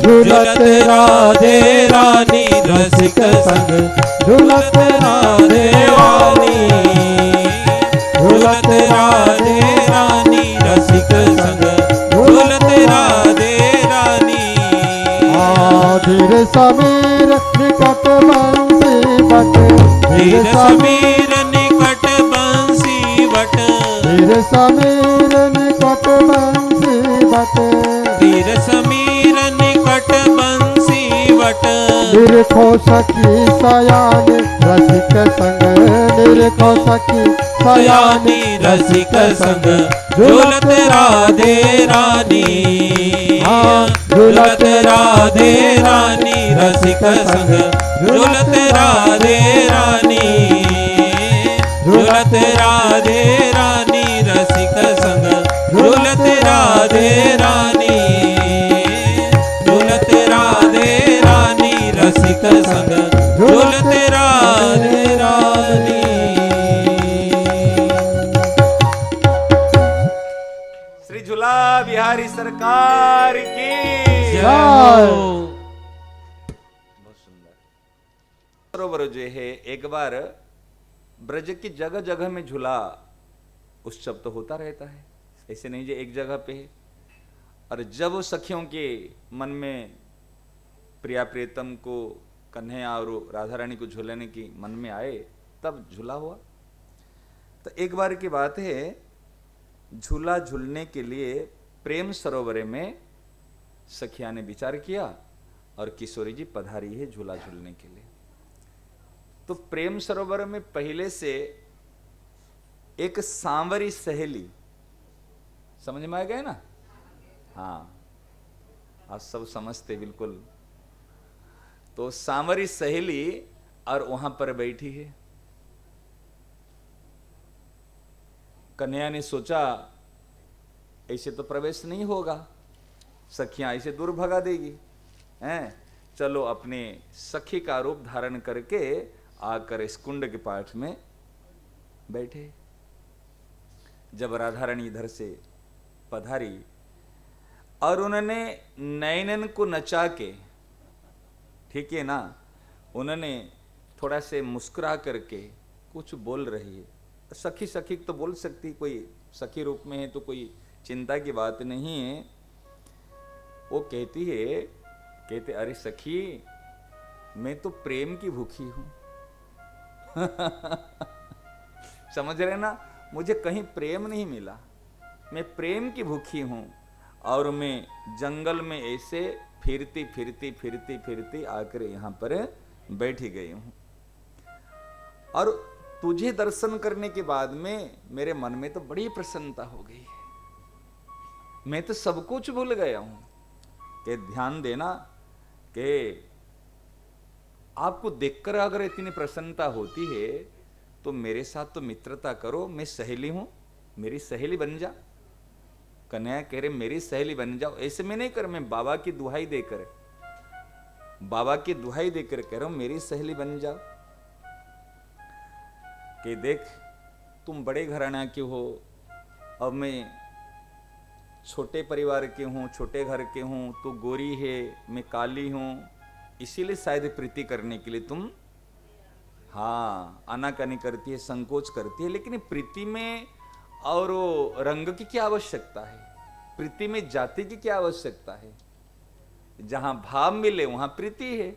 झूलत राधे रानी रसिक संग झूलत राधे रानी, झूलत राधे रानी रसिक संग झूलत राधे रानी। धीर समीर निकट बंसी बट, धीर समीर निकट बंसी बट, धीर समीर निकट बंसी बट, धीर समीर निकट बंसी बट, निरखो सखी सयान रसिक संग, निरखो सखी सयानी रसिक संग झूलत राधे रानी, झूलत राधे रानी रसिक संग झूलत राधे रानी, झूलत राधे रानी रसिक संग झूलत राधे रानी, झूलत राधे रानी रसिक संग झूलत राधे रानी। श्री झूला बिहारी सरकार की जय। बहुत सुंदर सरोवर जो है, एक बार ब्रज की जगह जगह में झूला उत्सव तो होता रहता है, ऐसे नहीं जो एक जगह पे है। और जब वो सखियों के मन में प्रिया प्रियतम को कन्हैया और राधा रानी को झूलने की मन में आए, तब झूला हुआ। तो एक बार की बात है, झूला झूलने के लिए प्रेम सरोवर में सखिया ने विचार किया और किशोरी जी पधारी है झूला झूलने के लिए। तो प्रेम सरोवर में पहले से एक सांवरी सहेली, समझ में आ गए ना? हाँ, आप सब समझते बिल्कुल। तो सांवरी सहेली और वहां पर बैठी है। कन्हैया ने सोचा ऐसे तो प्रवेश नहीं होगा, सखियां ऐसे दूर भगा देगी, हैं? चलो अपने सखी का रूप धारण करके आकर इस कुंड के पाठ में बैठे। जब राधा रानी इधर से पधारी और उन्होंने नयनन को नचा के, ठीक है ना, उन्होंने थोड़ा से मुस्कुरा करके कुछ बोल रही है। सखी सखी तो बोल सकती, कोई सखी रूप में है तो कोई चिंता की बात नहीं है। वो कहती है, कहते अरे सखी मैं तो प्रेम की भूखी हूं। समझ रहे ना, मुझे कहीं प्रेम नहीं मिला, मैं प्रेम की भूखी हूं और मैं जंगल में ऐसे फिरती फिरती फिरती फिरती आकर यहां पर बैठी गई हूं। और तुझे दर्शन करने के बाद में मेरे मन में तो बड़ी प्रसन्नता हो गई है, मैं तो सब कुछ भूल गया हूं। कि ध्यान देना कि आपको देखकर अगर इतनी प्रसन्नता होती है तो मेरे साथ तो मित्रता करो, मैं सहेली हूं, मेरी सहेली बन जा। कन्हैया कह रहे मेरी सहेली बन जाओ। ऐसे में नहीं कर, मैं बाबा की दुहाई देकर, बाबा की दुहाई देकर कह रहा हूं मेरी सहेली बन जाओ। कि देख तुम बड़े घराना के हो, अब मैं छोटे परिवार के हूं, छोटे घर के हूं, तू गोरी है मैं काली हूं, इसीलिए शायद प्रीति करने के लिए तुम हाँ आनाकानी करती है, संकोच करती है। लेकिन प्रीति में और रंग की क्या आवश्यकता है, प्रीति में जाति की क्या आवश्यकता है? जहां भाव मिले वहां प्रीति है।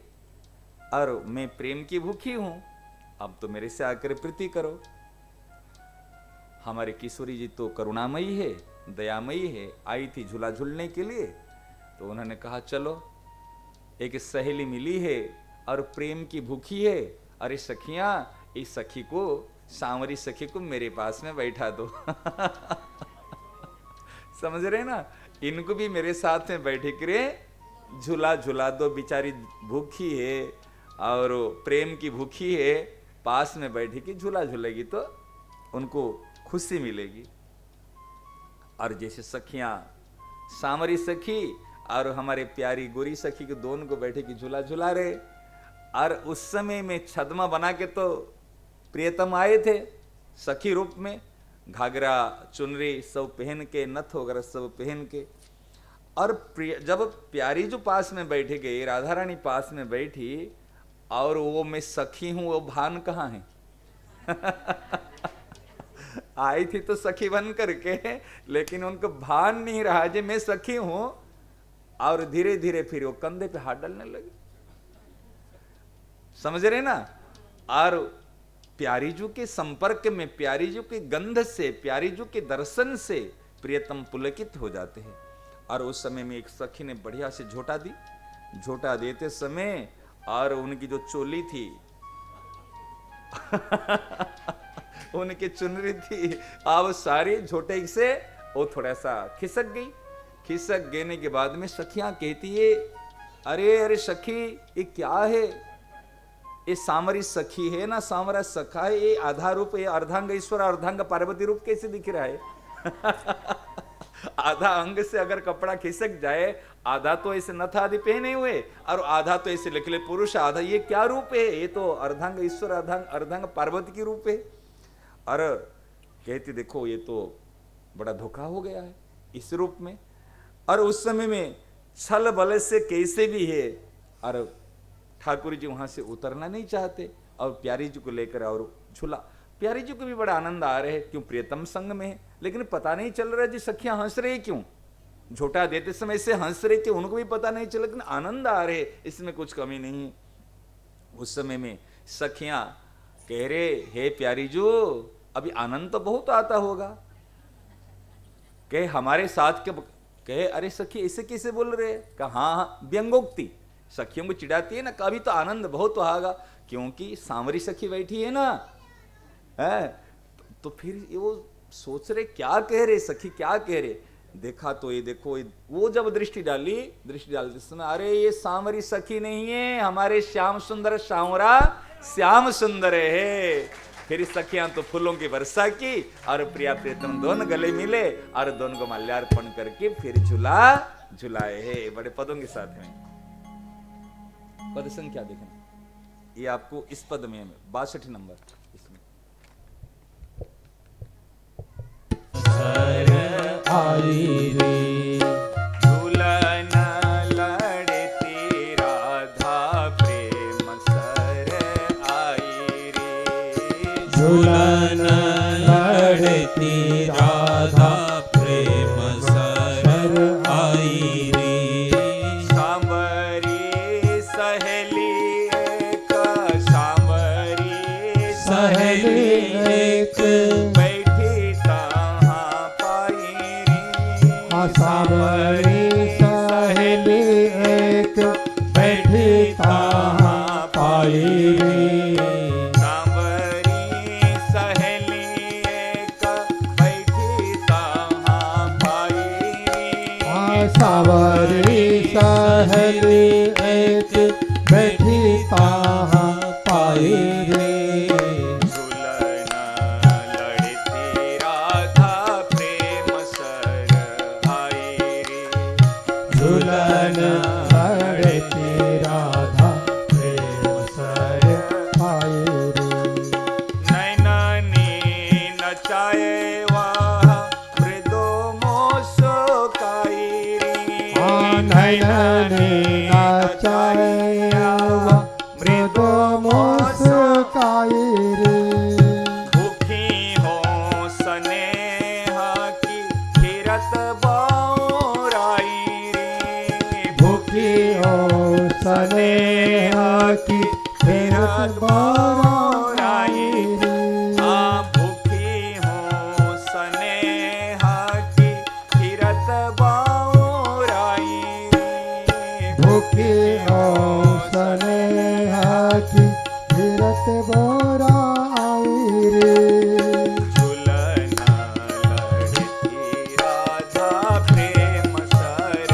और मैं प्रेम की भूखी हूं, अब तो मेरे से आकर प्रीति करो। हमारी किशोरी जी तो करुणामयी है, दयामयी है, आई थी झूला झूलने के लिए। तो उन्होंने कहा चलो, एक सहेली मिली है और प्रेम की भूखी है, अरे सखियां इस सखी को, सांवरी सखी को मेरे पास में बैठा दो। समझ रहे ना, इनको भी मेरे साथ में बैठे करे झूला झूला दो, बेचारी भूखी है और प्रेम की भूखी है, पास में बैठी की झूला झूलेगी तो उनको खुशी मिलेगी। और जैसे सखियां सांवरी सखी और हमारे प्यारी गोरी सखी के दोनों को बैठे की झूला झूला रहे। और उस समय में छदमा बना के तो प्रियतम आए थे सखी रूप में, घाघरा चुनरी सब पहन के, नथ वगैरह सब पहन के। और जब प्यारी जो पास में बैठे गई, राधा रानी पास में बैठी, और वो मैं सखी हूं, वो भान कहाँ है? आई थी तो सखी बन करके, लेकिन उनको भान नहीं रहा जे मैं सखी हूं। और धीरे धीरे फिर वो कंधे पे हाथ डालने लगे, समझ रहे ना। और प्यारी जू के संपर्क में, प्यारी जू के गंध से, प्यारी जू के दर्शन से प्रियतम पुलकित हो जाते हैं। और उस समय में एक सखी ने बढ़िया से झोटा दी। झोटा देते समय और उनकी जो चोली थी उनकी चुनरी थी, अब सारी झोटे से वो थोड़ा सा खिसक गई। खिसक गने के बाद में सखियां कहती है, अरे अरे सखी ये क्या है? ये सामरी सखी है ना, सामरा सखा है, ये आधा रूप, ये अर्धांग ईश्वर अर्धांग पार्वती रूप कैसे दिख रहा है? आधा अंग से अगर कपड़ा खिसक जाए, आधा तो ऐसे नथ आदि पहने हुए और आधा तो ऐसे निकले पुरुष, आधा, ये क्या रूप है? ये तो अर्धांग ईश्वर अर्धांग पार्वती की रूप है। और कहती देखो ये तो बड़ा धोखा हो गया है इस रूप में। और उस समय में छल बल से कैसे भी है, और ठाकुर जी वहां से उतरना नहीं चाहते और प्यारी जी को लेकर और झूला। प्यारी जी को भी बड़ा आनंद आ रहा है, क्यों प्रियतम संग में है, लेकिन पता नहीं चल रहा है जी सखियां हंस रही क्यों, झोटा देते समय से हंस रही थी, उनको भी पता नहीं चला, लेकिन आनंद आ रहे, इसमें कुछ कमी नहीं है। उस समय में सखियां कह रहे, हे प्यारी जू अभी आनंद तो बहुत आता होगा, कहे हमारे साथ के, कहे अरे सखी ऐसे कैसे बोल रहे? कहा हाँ, व्यंगोक्ति सखियों को चिढ़ाती है ना, कभी तो आनंद बहुत होगा, क्योंकि सांवरी सखी बैठी है ना, है तो फिर वो सोच रहे क्या कह रहे सखी, क्या कह रहे। देखा तो ये देखो, वो जब दृष्टि डाली, दृष्टि डालते समय अरे ये सांवरी सखी नहीं है, हमारे श्याम सुंदर सांवरा श्याम सुंदर है। फिर सखियां तो फूलों की वर्षा की और प्रिया प्रियतम दोनों गले मिले और दोनों को माल्यार्पण करके फिर झूला झुलाए है बड़े पदों के साथ में। पद संख्या देखें, ये आपको इस पद में 62 नंबर इसमें। आई रे झूलन लड़ती राधा प्रेम सर आई रे। झूलन लड़ती राधा प्रेम सर आई रे। सांवरी सहेली एक, सांवरी सहेली एक, बैठी तहाँ पाई रे। सांवरी सहेली एक, बैठी तहाँ पाई रे। सांवरी सहेली एक, बैठी तहाँ पाई रे। सांवरी सहेली एक, बैठी तहाँ पाई रे। झूलन लड़ती राधा प्रेम सर आई रे। झूलन लड़ती राधा प्रेम सर आई रे। नैनानी नचाए वह मृदु मुस्काई रे। नयने नाचाए मृदु मुस्काई रे। भूखी हो स्नेह की फिरत बौराई रे। भूखी हो स्नेह की फिरत बौराई रे। भूखी हो स्नेह की फिरत बौराई रे। भूखी हो स्नेह की फिरत बौराई रे। झूलन लड़ती राधा प्रेम सर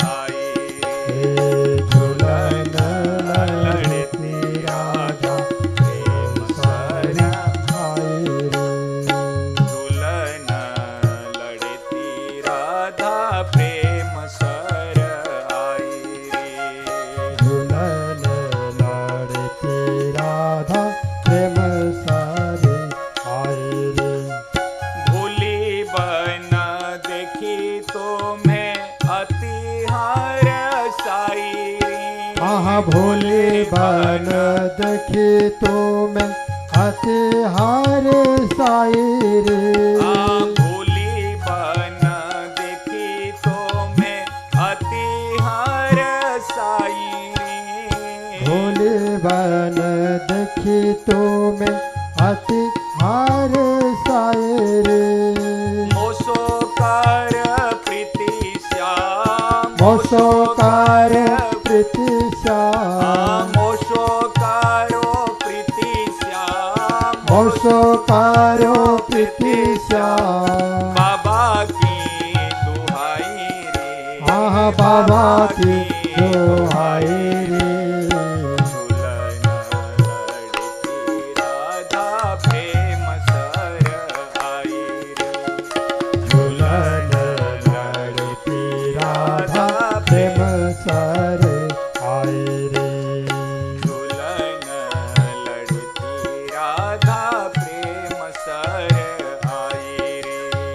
आई रे। झूलन लड़ती राधा प्रेम सर आई रे। झूलन लड़ती राधा प्रेम आहा भोले बन देखी तो मैं अति हार साई रे भोली बन देखी तो मैं अति हार साई रे भोले बन देखी तो मैं अति हार साई रे मोसोकार प्रीति श्याम मोसोकार प्रीति श्याम मोसोकारो प्रीति श्याम मोसोकारो प्रीति श्याम बाबा की दुहाई रे आहा बाबा की दुहाई रे झूलन लड़ती राधा प्रेम सर आई रे झूलन लड़ती राधा प्रेम सर आई रे झूलन लड़ती राधा प्रेम सर आई रे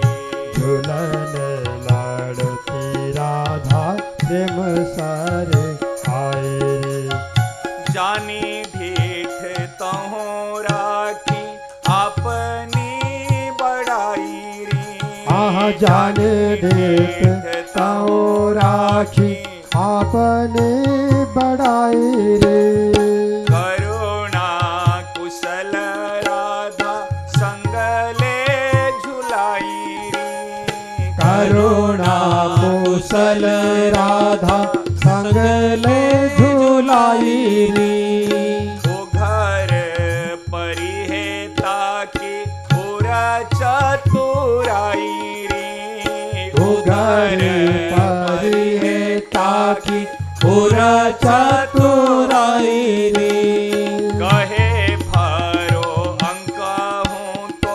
झूलन लड़ती राधा प्रेम सर आई रे जानी ढीठ तहों राखी अपनी बड़ाई रे आहा जाने देत ताओ राखी आपने बड़ाई रे करुणा कुशल राधा संगले झुलाई रे करुणा कुशल राधा संगले झुलाई रे ओ घर परी है ताकि पूरा चतुराई रे ओ घर परी है ताकि पूरा चतुराई रे कहे भरो अंक हूँ तो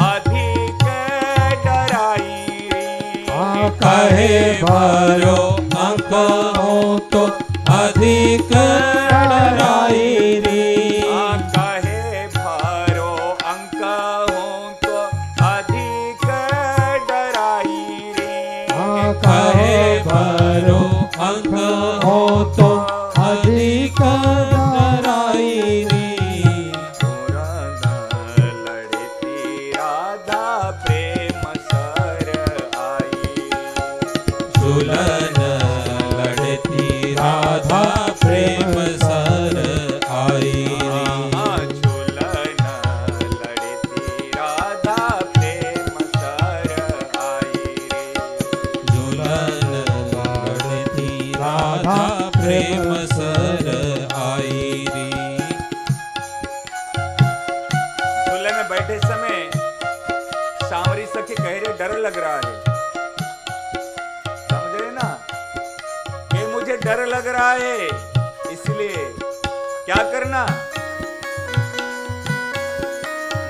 अधिक डराई रे कहे भरो अंक हो तो अधिक डराई रे कहे भरो अंक हूँ तो अधिक डराई रे कहे भरो अंक हो तो अधिक डराई रे लड़ती राधा प्रेम सर आई झूलन लड़ती राधा प्रेम सर आई रे झूलन लड़ती राधा प्रेम सर आई रे झूलन लड़ती राधा प्रेम सर आई रे झूले में बैठे समय सांवरी सखी कह रहे डर लग रहा है, समझ रहे ना कि मुझे डर लग रहा है, इसलिए क्या करना,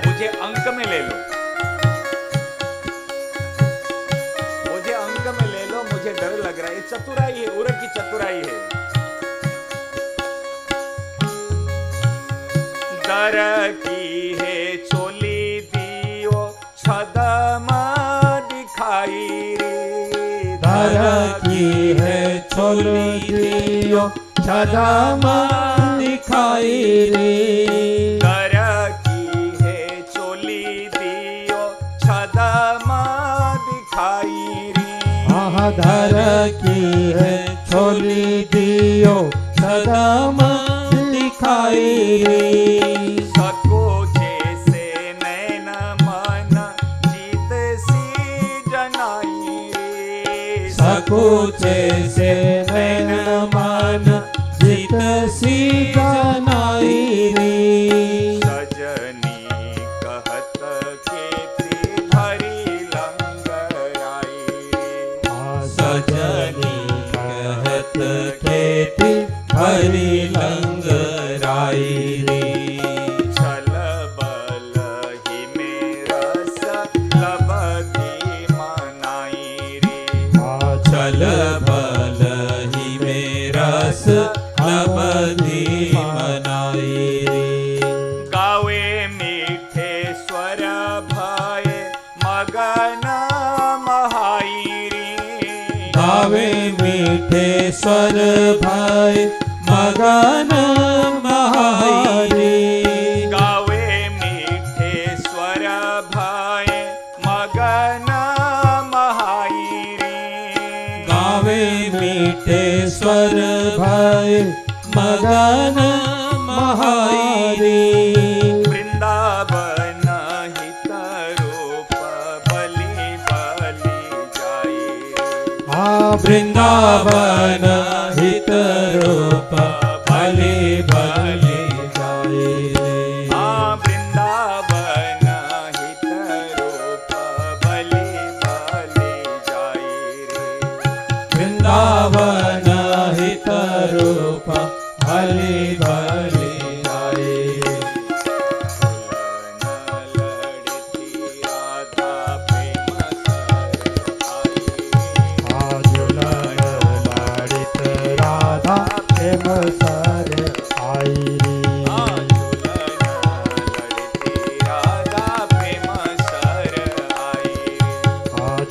मुझे अंक में ले लो, मुझे अंक में ले लो, मुझे डर लग रहा है। ये चतुराई है, उर्र की चतुराई है। डर की है चोली दियो छदम दिखाई रे, दर की है छोली दियो छदम दिखाई रे डर की है चोली दियो छदम दिखाई रे। आहा धर की है छोली दियो छदम दिखाई रे सको जैसे नैन मन जीत सी जनाई रे, सकुचे से नैन मन जित सी जनाई रे सजनी कहत खेती भरी लंगराई रे, सजनी कहत खेती हरी लंगराई रे छल बल ही में रस लबती मनाई रे, छल बल ही में रस लबधी मनाई रे गावे मीठे स्वर भय मगन महाई रे, गावे मीठे स्वर भय मगन महाई गावे मीठे स्वर भय मगन महाई गावे मीठे स्वर भय मगन महाई वृंदावन हित रूप बलि बलि जाए वृंदावन हित रूप भले भले जाए वृंदावन हित रूप बलि बलि जाए वृंदावन हित रूप भले भले जाए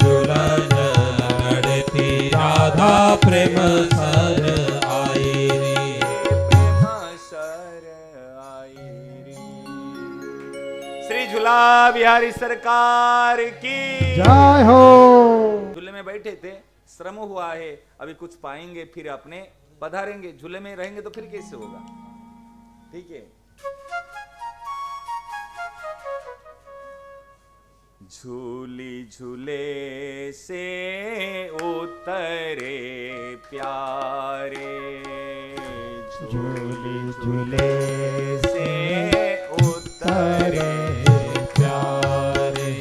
झूलन लड़ती राधा प्रेम सर आई रे श्री झूला बिहारी सरकार की जय हो। झूले में बैठे थे, श्रम हुआ है, अभी कुछ पाएंगे फिर अपने पधारेंगे। झूले में रहेंगे तो फिर कैसे होगा? ठीक है। झूली झूले से उतरे प्यारे झूली झूले से उतरे प्यारे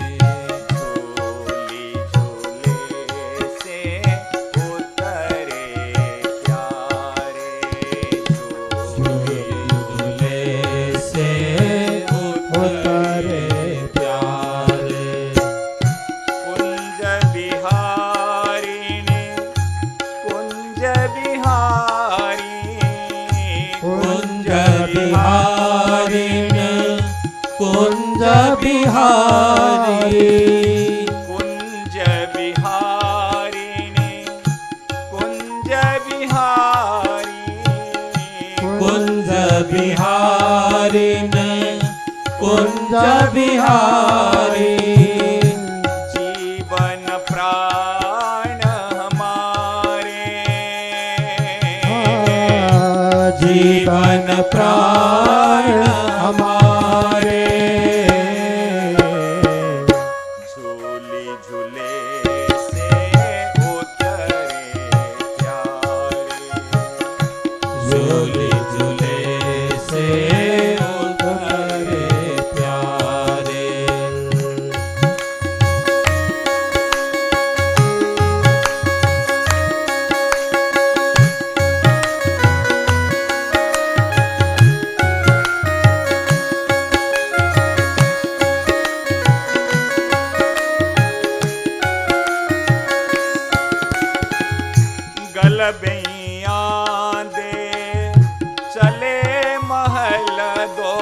झूली झूले से उतरे प्यारे झूले झूले से उतरे प्यारे कुंज बिहारी ने कुंज बिहारी कुंज बिहारी ने कुंज बिहारी कुंज बिहारी ने कुंज बिहारी कुंज बिहारी ने कुंज बिहारी जीवन प्राण हमारे जीवन प्राण हमारे झूली झूले से उतरे प्यारे झूले झूले से उतरे प्यारे गलबैया दे चले महल दो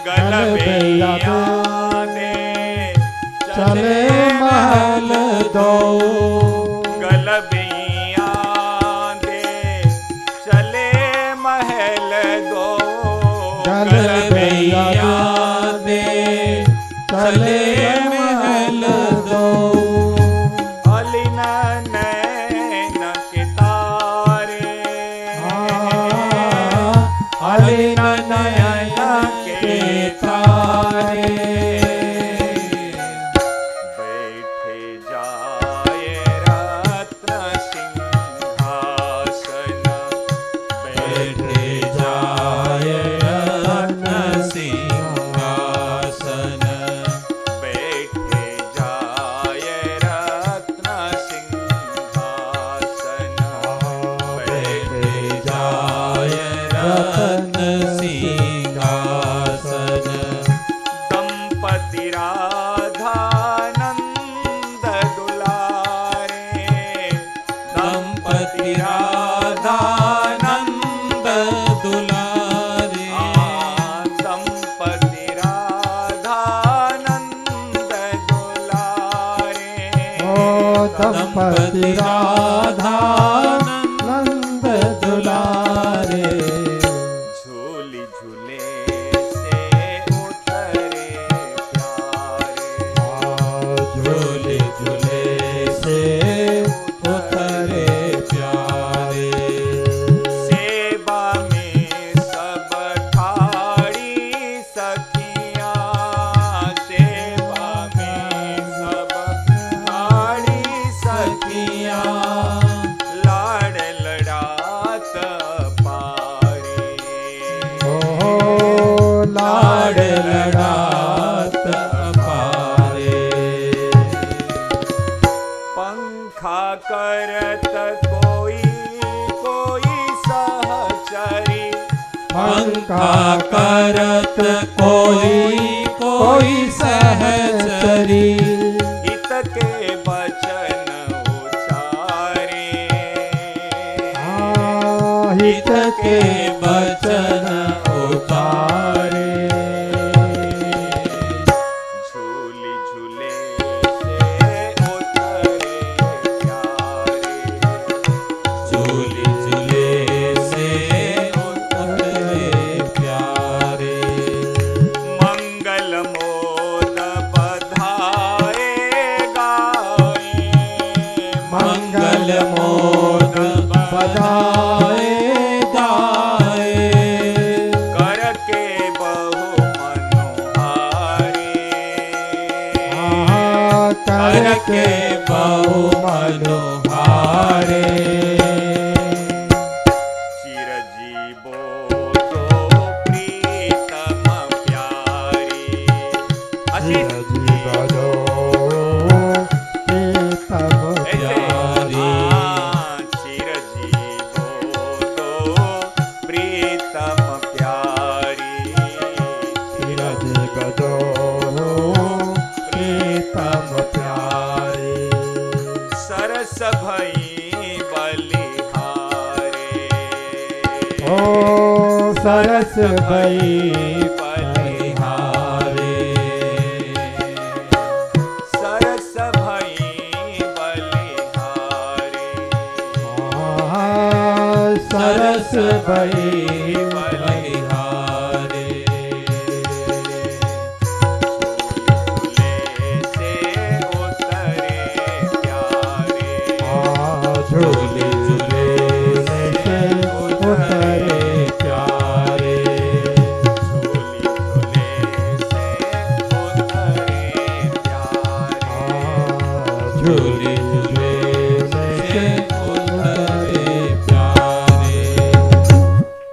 गलबैया दे चले महल दो गलबैया दे चले महल दो गलबैया दे चले महल दो अलिन नैन के तारे अलिन नयन के तारे बैठे जाए रत्न सिंहासन बैठे जाए रत्न सिंहासन बैठे जाए रत्न सिंहासन बैठे जाए रत्न सिंहासन दंपति राधानंद दुलारे दंपति राधानंद दुलारे दंपति राधानंद दुलारे दंपति राधा नंद दुलारे प्यारे झूली झूले से उतरे प्यारे झूले झूले से उतरे प्यारे सेवा में सब ठाड़ी सखियां सेवा में सब ठाड़ी सखियां लाड़ लड़ात पारे लाड़ लड़ात पारे पंखा करत कोई कोई सहचरी पंखा करत कोई कोई सहचरी हित के बचन उचारे हित के बचन उतारे झूली झूले से उतरे प्यारे झूले झूले से उतरे प्यारे मंगल मोद बधाए गाए मंगल मोद बधाए गाए कर के बहु मनोहारे कर के बहु मनोहारे चिरजीवो तो प्रीतम प्यारी आशीष ऐसे चिरजीवो तो प्रीतम प्यारी सरस भई बलिहारे सरस भई बलिहारे सरस भई बलिहारे सरस भई बलिहारे झूले से उतरे प्यारे झूले झूले से उतरे प्यारे झूली झूले से उतरे प्यारे झूले